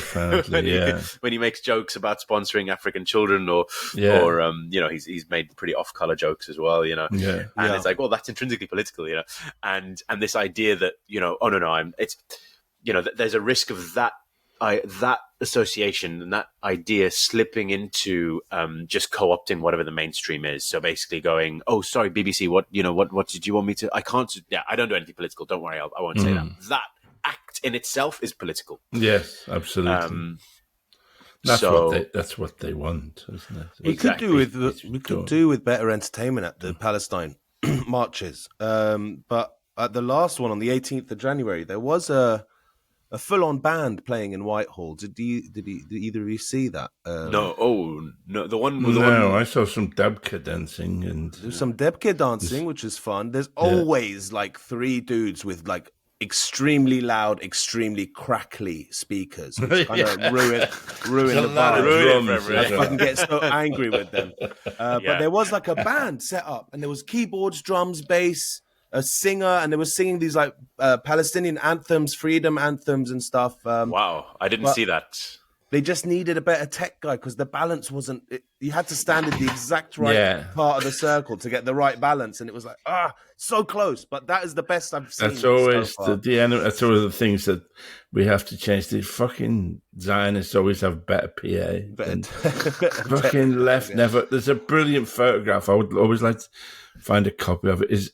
Speaker 2: when he makes jokes about sponsoring African children, or he's made pretty off-color jokes as well, and it's like, well, that's intrinsically political, and this idea that there's a risk of that that association and that idea slipping into just co-opting whatever the mainstream is. So basically going, oh, sorry, BBC, what did you want me to? I can't. Yeah, I don't do anything political. Don't worry, I won't say that. That act in itself is political.
Speaker 1: Yes, absolutely. That's what they want, isn't it?
Speaker 3: We could do with better entertainment at the Palestine marches. But at the last one on the 18th of January, there was a full-on band playing in Whitehall. Did either of you see that?
Speaker 2: No. The one.
Speaker 1: I saw some Debka dancing, and
Speaker 3: there's some Debka dancing, which is fun. There's always like 3 dudes with like extremely loud, extremely crackly speakers, which kind of ruin the vibe. I fucking get so angry with them. But there was like a band set up, and there was keyboards, drums, bass, a singer, and they were singing these like Palestinian anthems, freedom anthems and stuff.
Speaker 2: Wow, I didn't see that.
Speaker 3: They just needed a better tech guy because the balance wasn't. You had to stand in the exact right part of the circle to get the right balance, and it was like so close. But that is the best I've seen.
Speaker 1: That's always that's one of the things that we have to change. The fucking Zionists always have better PA. Fucking left never. There's a brilliant photograph. I would always like to find a copy of it.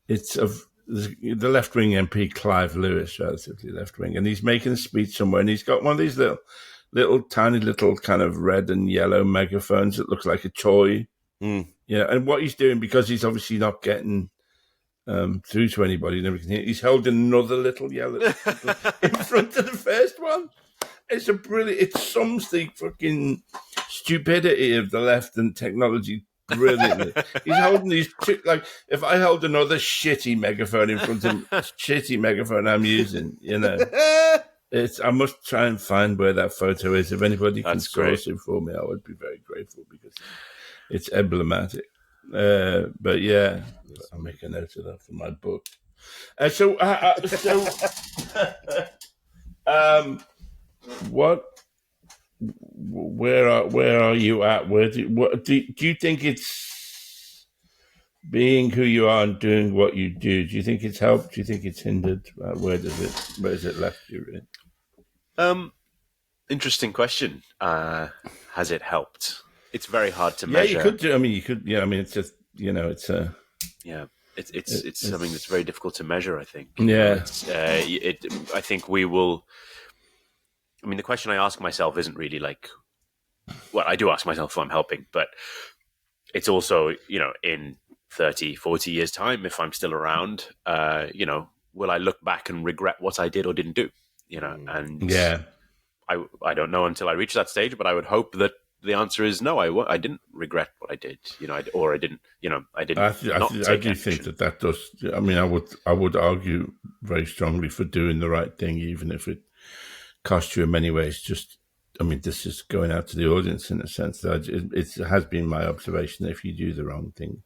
Speaker 1: It's of the left-wing MP Clive Lewis, relatively left-wing, and he's making a speech somewhere, and he's got one of these little tiny little kind of red and yellow megaphones that looks like a toy. And what he's doing, because he's obviously not getting through to anybody, nobody can hear, he's holding another little yellow in front of the first one. It sums the fucking stupidity of the left and technology brilliantly. He's holding these like, if I hold another shitty megaphone in front of shitty megaphone I'm using, I must try and find where that photo is. If anybody can source it for me, I would be very grateful because it's emblematic. But yeah, I'll make a note of that for my book. Where are you at? Do you think it's being who you are and doing what you do? Do you think it's helped? Do you think it's hindered? Where has it left you? Really?
Speaker 2: Interesting question. Has it helped? It's very hard to measure.
Speaker 1: Yeah, you could do. I mean, you could. Yeah, I mean, it's just it's a.
Speaker 2: Yeah, it's something that's very difficult to measure. I think.
Speaker 1: Yeah.
Speaker 2: I think we will. I mean, the question I ask myself isn't really like, well, I do ask myself if I'm helping, but it's also, in 30, 40 years' time, if I'm still around, will I look back and regret what I did or didn't do? And I don't know until I reach that stage, but I would hope that the answer is no. I didn't regret what I did, I didn't. I didn't.
Speaker 1: I do think that does. I mean, I would argue very strongly for doing the right thing, even if it cost you in many ways. This is going out to the audience in a sense that it has been my observation that if you do the wrong thing,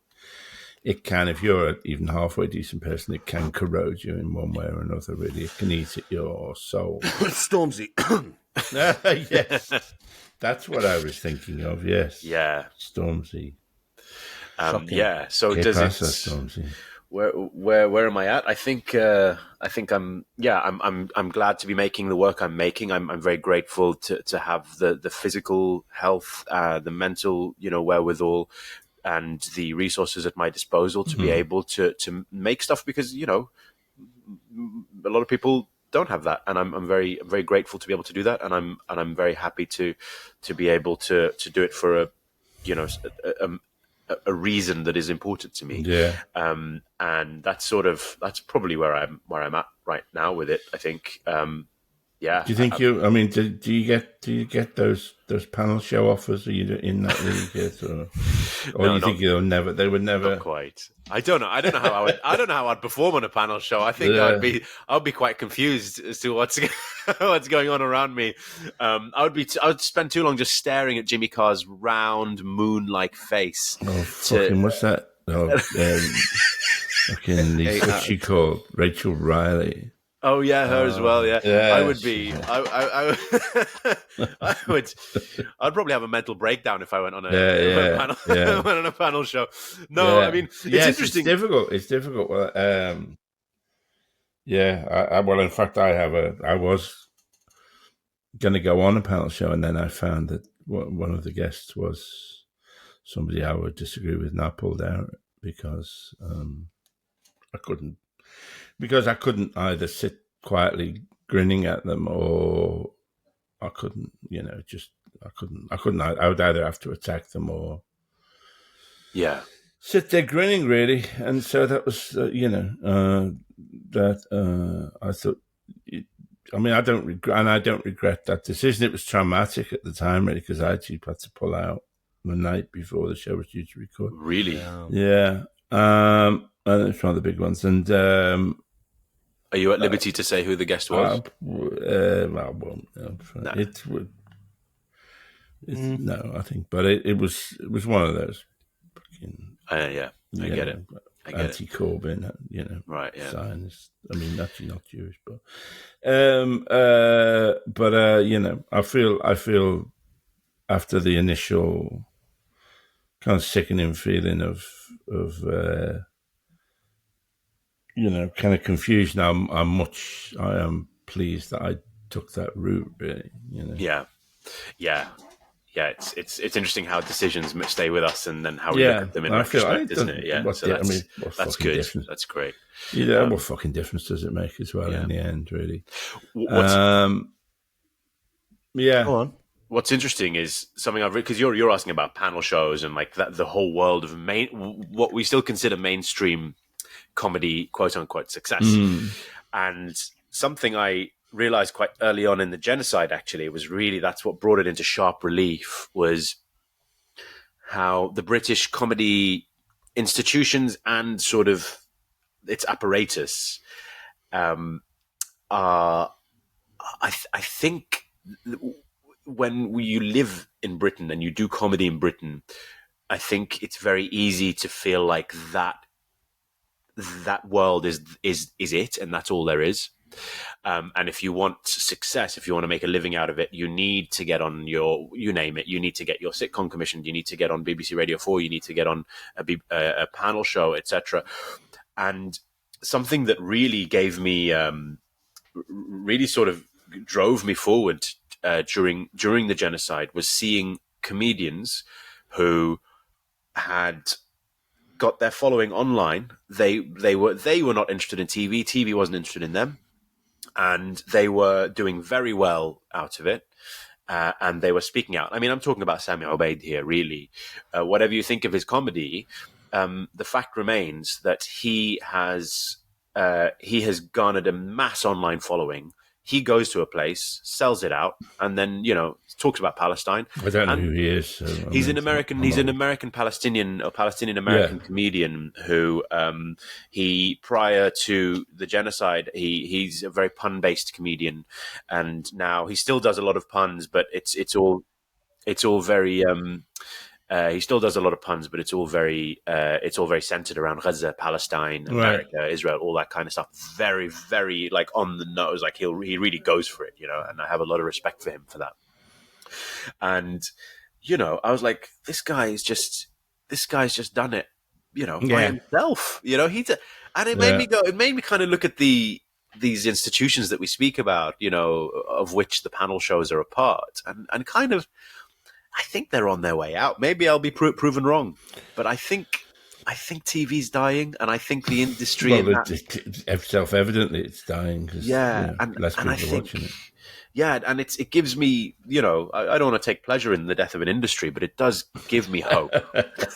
Speaker 1: it can, if you're an even halfway decent person, it can corrode you in one way or another, really. It can eat at your soul.
Speaker 3: Stormzy.
Speaker 1: Yes. That's what I was thinking of, yes.
Speaker 2: Yeah.
Speaker 1: Stormzy.
Speaker 2: Yeah, so does it...
Speaker 1: Stormzy.
Speaker 2: Where am I at? I think I'm glad to be making the work I'm making. I'm very grateful to have the physical health, the mental, wherewithal, and the resources at my disposal to be able to make stuff, because a lot of people don't have that, and I'm very grateful to be able to do that, and I'm very happy to be able to do it for a reason that is important to me.
Speaker 1: Yeah.
Speaker 2: And that's probably where I'm at right now with it, I think. Yeah.
Speaker 1: Do you think do you get those panel show offers? Are you in that league yet, or no, you think they would never?
Speaker 2: Not quite. I don't know how I'd perform on a panel show. I think I'd be quite confused as to what's going on around me. I would spend too long just staring at Jimmy Carr's round moon-like face.
Speaker 1: Oh, fucking what's that? Oh, fucking what's she called? Rachel Riley.
Speaker 2: Oh yeah, her as well. Yeah, I would be. I'd probably have a mental breakdown if I went on a panel show. No, I mean it's interesting.
Speaker 1: It's difficult. Well, well, in fact, I was going to go on a panel show, and then I found that one of the guests was somebody I would disagree with, and I pulled out because I couldn't either sit quietly grinning at them, or I couldn't, I couldn't. I would either have to attack them or sit there grinning, really. And so that was, I thought. I mean, I don't regret that decision. It was traumatic at the time, really, because I actually had to pull out the night before the show was due to record.
Speaker 2: Really?
Speaker 1: Yeah. And it's one of the big ones. And
Speaker 2: are you at liberty to say who the guest was?
Speaker 1: I won't. No. It would. No, I think, but it was one of those.
Speaker 2: I get it.
Speaker 1: Anti-Corbyn,
Speaker 2: right? Yeah.
Speaker 1: Zionists. I mean, actually not Jewish, but I feel after the initial kind of sickening feeling of kind of confusion, I am pleased that I took that route, really.
Speaker 2: Yeah, it's interesting how decisions stay with us and then how we look at them in retrospect, isn't it? Yeah, so that's good. Difference? That's great.
Speaker 1: What fucking difference does it make as well in the end, really?
Speaker 2: Go on. What's interesting is something I've read, because you're asking about panel shows and like that, the whole world of what we still consider mainstream comedy, quote unquote, success, and something I realized quite early on in the genocide, actually, was really, that's what brought it into sharp relief, was how the British comedy institutions and sort of its apparatus I think when you live in Britain and you do comedy in Britain, I think it's very easy to feel like that world is it, and that's all there is. And if you want success, if you want to make a living out of it, you need to get on you name it. You need to get your sitcom commissioned. You need to get on BBC Radio 4. You need to get on a panel show, etc. And something that really gave me, really sort of drove me forward during the genocide was seeing comedians who had got their following online. They were not interested in TV. TV wasn't interested in them. And they were doing very well out of it, and they were speaking out. I mean, I'm talking about Sami Abu Wardeh here, really. Whatever you think of his comedy, the fact remains that he has garnered a mass online following. He goes to a place, sells it out, and then, talks about Palestine.
Speaker 1: I don't know who he is.
Speaker 2: He's an American Palestinian or Palestinian American comedian who he, prior to the genocide, he's a very pun based comedian, and now he still does a lot of puns, but it's all very he still does a lot of puns, but it's all very centered around Gaza, Palestine, America, Israel, all that kind of stuff. Very, very like on the nose. Like he really goes for it, and I have a lot of respect for him for that. And I was like, this guy's just done it, by himself. And it made me go. It made me kind of look at these institutions that we speak about, of which the panel shows are a part, and kind of. I think they're on their way out. Maybe I'll be proven wrong, but I think TV's dying, and I think the industry.
Speaker 1: Well, self-evidently, it's dying because less people are watching it.
Speaker 2: Yeah, and it gives me, I don't want to take pleasure in the death of an industry, but it does give me hope. It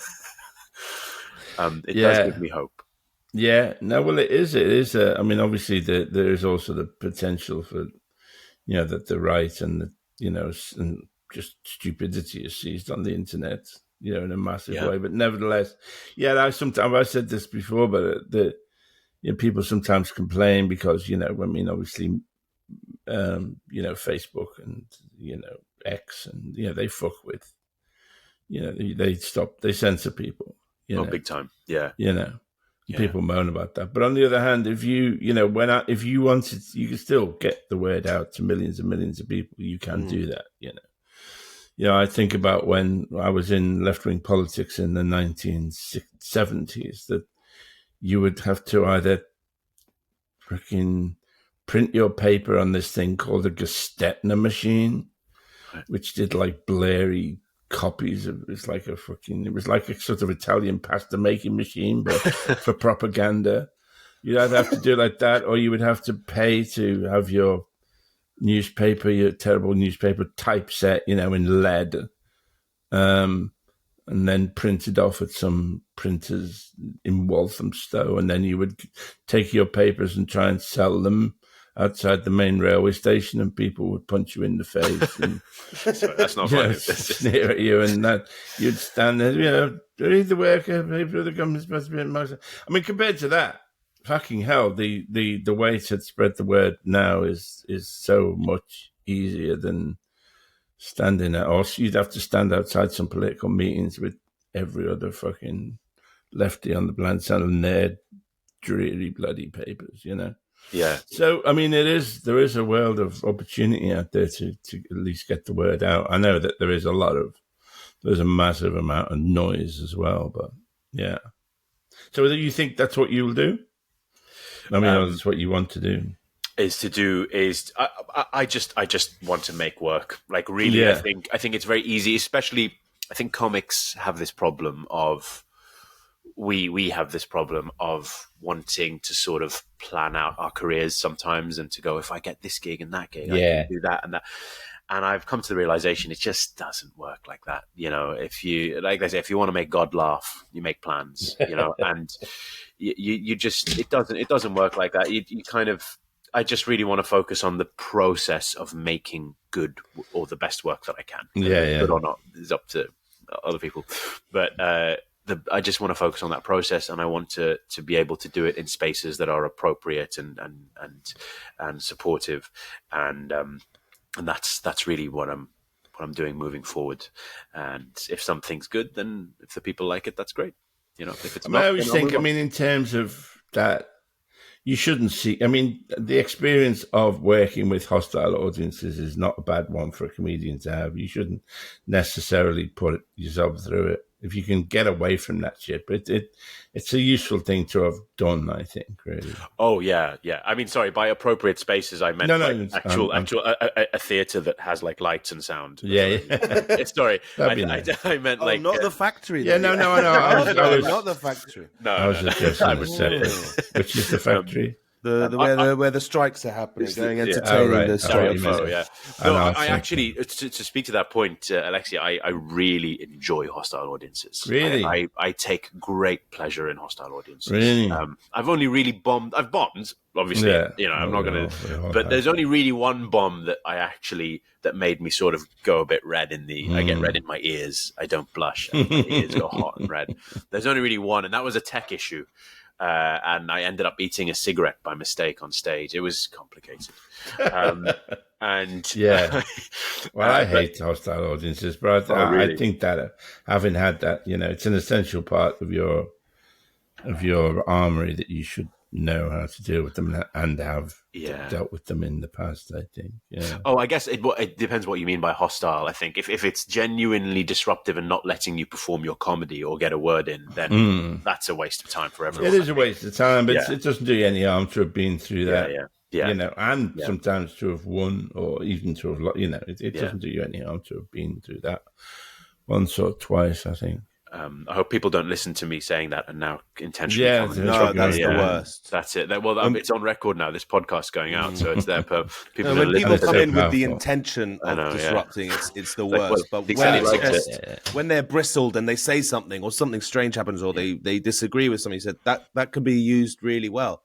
Speaker 2: does give me hope.
Speaker 1: Yeah, no, well, it is. I mean, obviously, there is also the potential for, that the right and and just stupidity is seized on the internet, in a massive way. But nevertheless, I've said this before, but people sometimes complain because, obviously, Facebook and, X and, they fuck with, they censor people.
Speaker 2: Big time. Yeah.
Speaker 1: People moan about that. But on the other hand, if you wanted, you can still get the word out to millions and millions of people. You can do that, I think about when I was in left-wing politics in the 1970s, that you would have to either freaking print your paper on this thing called a Gestetner machine, which did like blurry copies of it was like a sort of Italian pasta making machine, but for propaganda. You'd either have to do it like that, or you would have to pay to have your newspaper, your terrible newspaper, typeset, in lead, and then printed off at some printers in Walthamstow, and then you would take your papers and try and sell them outside the main railway station, and people would punch you in the face and
Speaker 2: sorry, that's not funny.
Speaker 1: Sneer at you, and that you'd stand there, read the worker, paper of the government's supposed to be in most. I mean, compared to that, fucking hell, the way to spread the word now is so much easier than standing there. Or you'd have to stand outside some political meetings with every other fucking lefty on the planet selling their dreary bloody papers,
Speaker 2: Yeah.
Speaker 1: So, I mean, there is a world of opportunity out there to at least get the word out. I know that there's a massive amount of noise as well, but yeah. So do you think that's what you'll do? I mean, that's what you want to do. I just want to make work. Like, really, yeah. I think it's very easy, especially I think comics have this problem of, we have this problem of wanting to sort of plan out our careers sometimes and to go, if I get this gig and that gig, I can do that and that. And I've come to the realization it just doesn't work like that. If you, like they say, if you want to make God laugh, you make plans, and you just, it doesn't work like that. You kind of, I just really want to focus on the process of making good or the best work that I can. Yeah.
Speaker 2: Good or not is up to other people. But, I just want to focus on that process, and I want to be able to do it in spaces that are appropriate and supportive, and that's really what I'm doing moving forward. And if something's good, then if the people like it, that's great. If it's not,
Speaker 1: I always think, in terms of that, you shouldn't see. I mean, the experience of working with hostile audiences is not a bad one for a comedian to have. You shouldn't necessarily put yourself through it if you can get away from that shit. But it's a useful thing to have done, I think, really.
Speaker 2: Oh, yeah. I mean, sorry, by appropriate spaces, I meant a theatre that has like lights and sound.
Speaker 1: Yeah.
Speaker 2: Sorry, I meant like
Speaker 3: not the factory.
Speaker 1: Yeah, no. I was
Speaker 3: not the factory.
Speaker 2: No,
Speaker 1: I was just which is the factory.
Speaker 3: Where the strikes are happening, going entertaining the strikes.
Speaker 2: Yeah. No, I actually, to speak to that point, Alexei, I really enjoy hostile audiences.
Speaker 1: Really?
Speaker 2: I take great pleasure in hostile audiences.
Speaker 1: Really?
Speaker 2: I've only really bombed, obviously, I'm not going to, but there's only really one bomb that made me sort of go a bit red I get red in my ears. I don't blush. And my ears go hot and red. There's only really one, and that was a tech issue. And I ended up eating a cigarette by mistake on stage. It was complicated. And
Speaker 1: yeah, well, I hate hostile audiences, but I think that having had that, it's an essential part of your armory that you should know how to deal with them and have dealt with them in the past, I think. Yeah.
Speaker 2: Oh, I guess it depends what you mean by hostile. I think if it's genuinely disruptive and not letting you perform your comedy or get a word in, then that's a waste of time for everyone.
Speaker 1: It is a waste of time, but it doesn't do you any harm to have been through that.
Speaker 2: Yeah.
Speaker 1: And sometimes to have won, or even to have, it doesn't do you any harm to have been through that once or twice, I think.
Speaker 2: I hope people don't listen to me saying that and now intentionally.
Speaker 3: Yeah, that's the worst.
Speaker 2: That's it. It's on record now. This podcast's going out, so it's there. People
Speaker 3: when people come in with the intention of disrupting, it's the worst. But when they're bristled and they say something or something strange happens or they disagree with something you said, that could be used really well.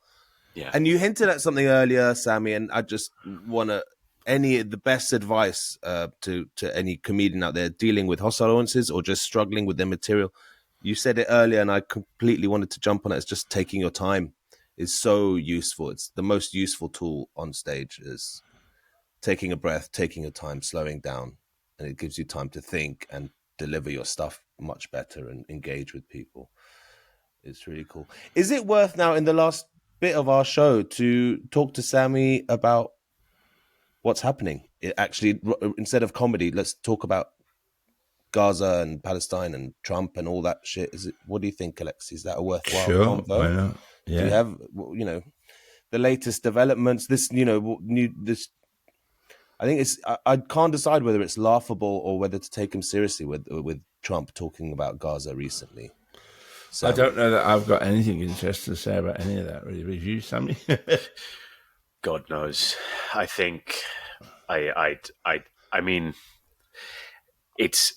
Speaker 2: Yeah.
Speaker 3: And you hinted at something earlier, Sammy, and I just want to the best advice to any comedian out there dealing with hostile audiences or just struggling with their material. You said it earlier, and I completely wanted to jump on it. It's just taking your time is so useful. It's the most useful tool on stage is taking a breath, taking your time, slowing down, and it gives you time to think and deliver your stuff much better and engage with people. It's really cool. Is it worth now in the last bit of our show to talk to Sammy about what's happening? Actually, instead of comedy, let's talk about Gaza and Palestine and Trump and all that shit. What do you think, Alexei? Is that a worthwhile convo?
Speaker 1: Why not? Yeah.
Speaker 3: Do you have, the latest developments. This, this. I think I can't decide whether it's laughable or whether to take him seriously with Trump talking about Gaza recently. So,
Speaker 1: I don't know that I've got anything interesting to say about any of that. Really, with you, Sammy?
Speaker 2: God knows. I think I mean, it's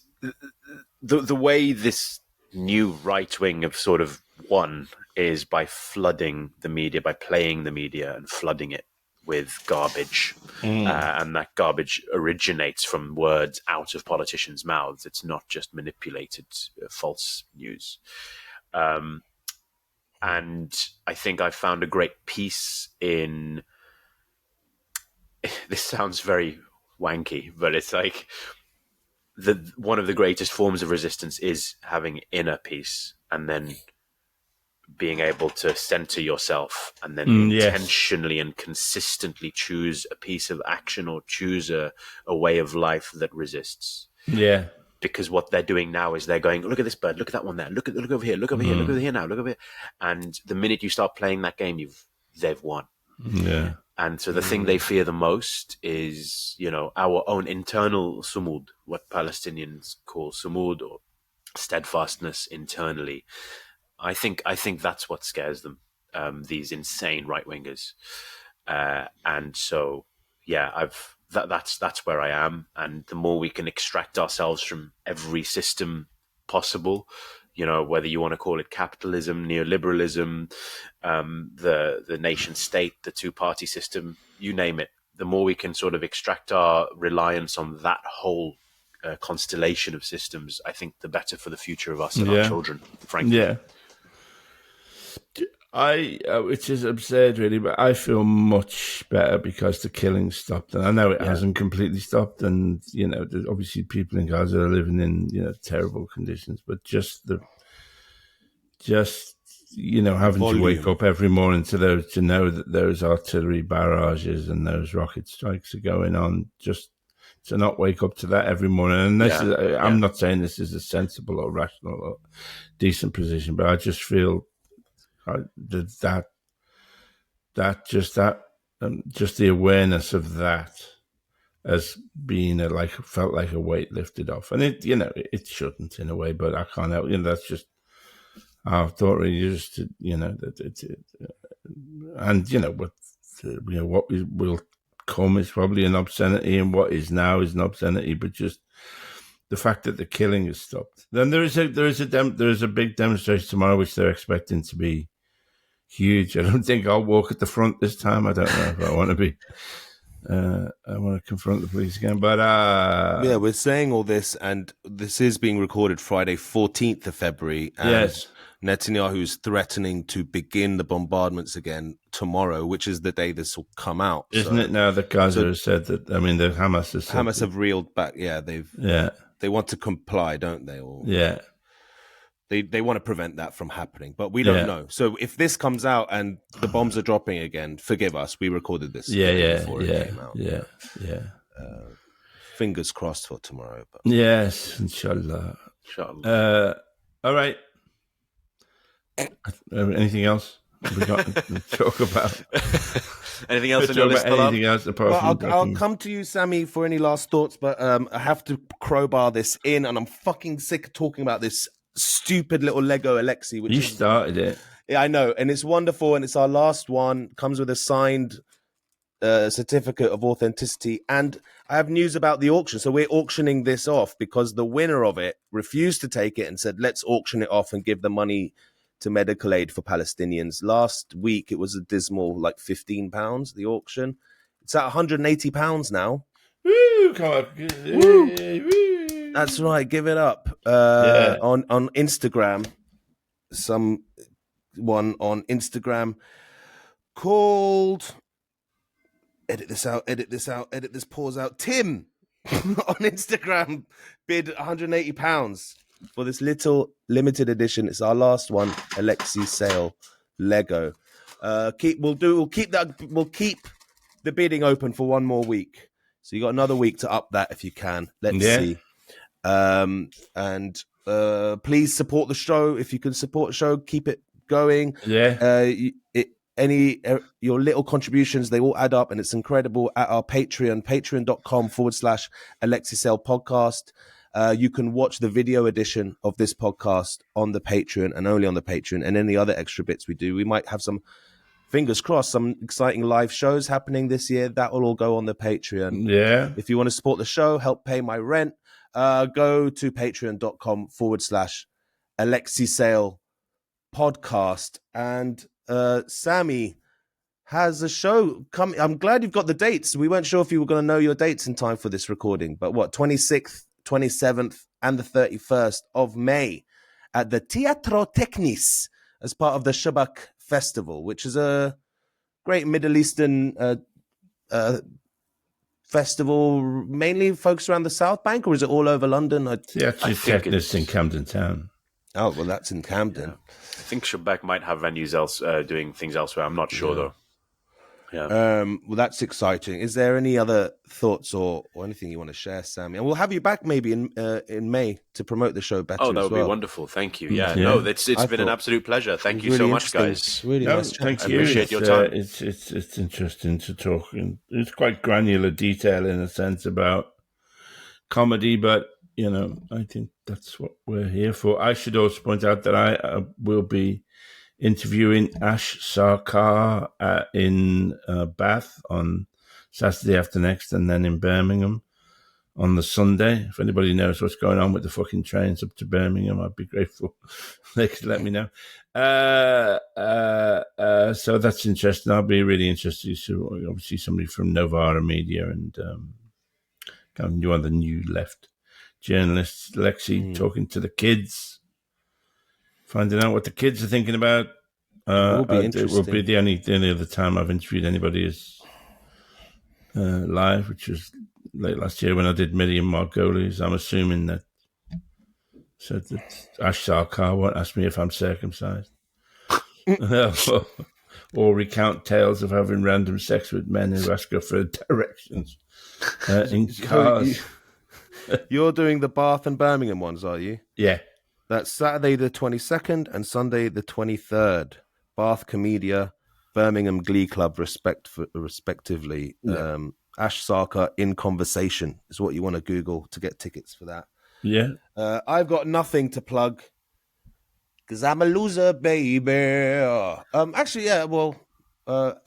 Speaker 2: the way this new right wing have sort of won is by flooding the media, by playing the media and flooding it with garbage. And that garbage originates from words out of politicians' mouths. It's not just manipulated false news. And I think I found a great piece in, this sounds very wanky, but it's like one of the greatest forms of resistance is having inner peace and then being able to center yourself and then intentionally and consistently choose a piece of action or choose a way of life that resists.
Speaker 1: Yeah.
Speaker 2: Because what they're doing now is they're going, look at this bird, look at that one there, look over here, look over here, look over here now, look over here. And the minute you start playing that game, they've won.
Speaker 1: Yeah.
Speaker 2: And so the thing they fear the most is, our own internal sumud, what Palestinians call sumud or steadfastness internally. I think that's what scares them, these insane right wingers. And so, yeah, that's where I am. And the more we can extract ourselves from every system possible, whether you want to call it capitalism, neoliberalism, the nation state, the two-party system, you name it, the more we can sort of extract our reliance on that whole constellation of systems, I think the better for the future of us and our children, frankly.
Speaker 1: Yeah. Which is absurd, really, but I feel much better because the killing stopped. And I know it hasn't completely stopped. And, there's obviously people in Gaza are living in, terrible conditions. But having to wake up every morning to know that those artillery barrages and those rocket strikes are going on, just to not wake up to that every morning. And I'm not saying this is a sensible or rational or decent position, but I just feel just the awareness of that as being felt like a weight lifted off, and it shouldn't in a way, but I can't help. That's just our thought. Really, just what will come is probably an obscenity, and what is now is an obscenity, but just the fact that the killing has stopped. Then there is a big demonstration tomorrow, which they're expecting to be huge. I don't think I'll walk at the front this time. I don't know if I want to be. I want to confront the police again, but
Speaker 3: we're saying all this, and this is being recorded Friday, 14th of February. And
Speaker 1: yes,
Speaker 3: Netanyahu is threatening to begin the bombardments again tomorrow, which is the day this will come out.
Speaker 1: Isn't it now that Gaza has said that? I mean, the Hamas has said
Speaker 3: Hamas have reeled back. Yeah, they want to comply, don't they? They want to prevent that from happening, but we don't know. So if this comes out and the bombs are dropping again, forgive us. We recorded this before it came out. Fingers crossed for tomorrow. But.
Speaker 1: Yes, inshallah. All right. Anything else we got to talk about?
Speaker 2: Anything else on your list?
Speaker 1: Anything else apart from
Speaker 3: I'll come to you, Sammy, for any last thoughts, but I have to crowbar this in, and I'm fucking sick of talking about this stupid little Lego Alexei.
Speaker 1: You started it.
Speaker 3: Yeah, I know, and it's wonderful, and it's our last one. Comes with a signed certificate of authenticity, and I have news about the auction. So we're auctioning this off because the winner of it refused to take it and said, let's auction it off and give the money to medical aid for Palestinians. Last week, it was a dismal £15, the auction. It's at £180 now.
Speaker 1: Woo, come on.
Speaker 3: Woo. That's right, give it up. On Instagram, someone on Instagram called... Edit this pause out. Tim on Instagram bid £180 for this little limited edition. It's our last one, Alexei sale Lego. We'll keep the bidding open for one more week. So you got another week to up that if you can. Let's see. And please support the show. If you can support the show, keep it going. your little contributions, they all add up, and it's incredible. At our patreon.com/alexeisaylepodcast. You can watch the video edition of this podcast on the Patreon, and only on the Patreon, and any other extra bits we do. We might have some, fingers crossed, some exciting live shows happening this year. That will all go on the Patreon.
Speaker 1: Yeah.
Speaker 3: If you want to support the show, help pay my rent, go to patreon.com/alexeisaylepodcast. And Sammy has a show coming. I'm glad you've got the dates. We weren't sure if you were going to know your dates in time for this recording, but 26th, 27th, and the 31st of May at the Teatro Technis as part of the Shabak Festival, which is a great Middle Eastern festival, mainly focused around the South Bank, or is it all over London?
Speaker 1: Teatro Technis in Camden Town.
Speaker 3: Oh, well, that's in Camden.
Speaker 2: Yeah. I think Shabak might have venues doing things elsewhere. I'm not sure, though. Yeah.
Speaker 3: Well, that's exciting. Is there any other thoughts or anything you want to share, Sammy? And we'll have you back maybe in May to promote the show better.
Speaker 2: Oh, that would be wonderful. Thank you. Yeah. No, it's been an absolute pleasure. Thank you so much, guys.
Speaker 3: Really nice.
Speaker 1: Thank you.
Speaker 2: I appreciate your time.
Speaker 1: It's interesting to talk, and it's quite granular detail in a sense about comedy, but I think that's what we're here for. I should also point out that I will be interviewing Ash Sarkar in Bath on Saturday after next, and then in Birmingham on the Sunday. If anybody knows what's going on with the fucking trains up to Birmingham, I'd be grateful. They could let me know. So that's interesting. I'll be really interested to obviously somebody from Novara Media and you are the new left journalists, Lexi, talking to the kids, finding out what the kids are thinking about. It will be the only other time I've interviewed anybody is live, which was late last year when I did Miriam Margolis. I'm assuming that Ash Sarkar won't ask me if I'm circumcised. or recount tales of having random sex with men who ask her for directions in cars.
Speaker 3: You're doing the Bath and Birmingham ones, are you?
Speaker 1: Yeah.
Speaker 3: That's Saturday the 22nd and Sunday the 23rd. Bath Comedia, Birmingham Glee Club, respectively. Yeah. Ash Sarkar in Conversation is what you want to Google to get tickets for that.
Speaker 1: Yeah.
Speaker 3: I've got nothing to plug because I'm a loser, baby. Actually, yeah, well,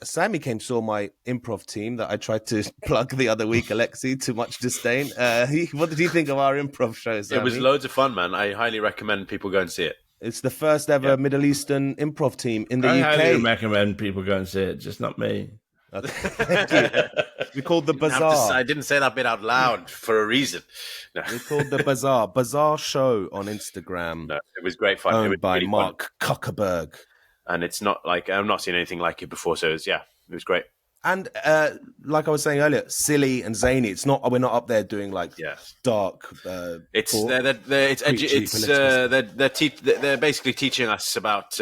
Speaker 3: Sammy came to saw my improv team that I tried to plug the other week, Alexei, to much disdain. What did you think of our improv show, Sammy?
Speaker 2: It was loads of fun, man. I highly recommend people go and see it.
Speaker 3: It's the first ever Middle Eastern improv team in the UK.
Speaker 1: I highly recommend people go and see it, just not me.
Speaker 3: Thank you. We called the Bazaar.
Speaker 2: I didn't say that bit out loud for a reason. No.
Speaker 3: We called the Bazaar Show on Instagram.
Speaker 2: No, it was great fun.
Speaker 3: Owned
Speaker 2: it was
Speaker 3: by
Speaker 2: really
Speaker 3: Mark Kuckerberg.
Speaker 2: And it's not like I've not seen anything like it before, so it was great.
Speaker 3: And like I was saying earlier, silly and zany. It's not. We're not up there doing like dark.
Speaker 2: They're basically teaching us about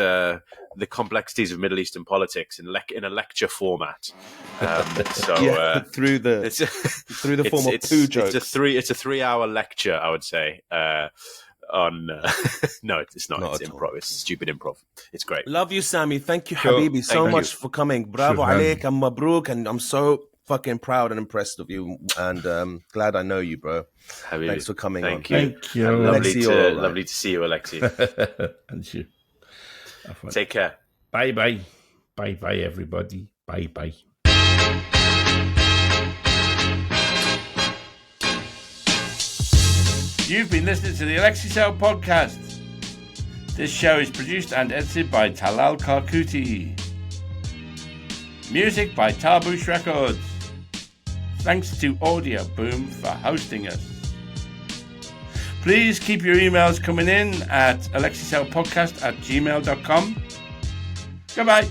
Speaker 2: the complexities of Middle Eastern politics in a lecture format.
Speaker 3: Through the form of poo jokes.
Speaker 2: It's a 3-hour lecture, I would say. No, it's not. It's improv. It's stupid improv. It's great.
Speaker 3: Love you, Sammy. Thank you, Habibi, so much for coming. Bravo alaik and mabruk, and I'm so fucking proud and impressed of you, and glad I know you, bro.
Speaker 2: Habibi,
Speaker 3: thanks for coming on.
Speaker 1: Thank you.
Speaker 2: Lovely to see you, Alexei.
Speaker 1: And you.
Speaker 2: Take care.
Speaker 1: Bye bye. Bye bye, everybody. Bye bye. You've been listening to the Alexei and Talal podcast. This show is produced and edited by Talal Karkuti. Music by Tarbush Records. Thanks to Audio Boom for hosting us. Please keep your emails coming in at alexeisaylepodcast@gmail.com. Goodbye.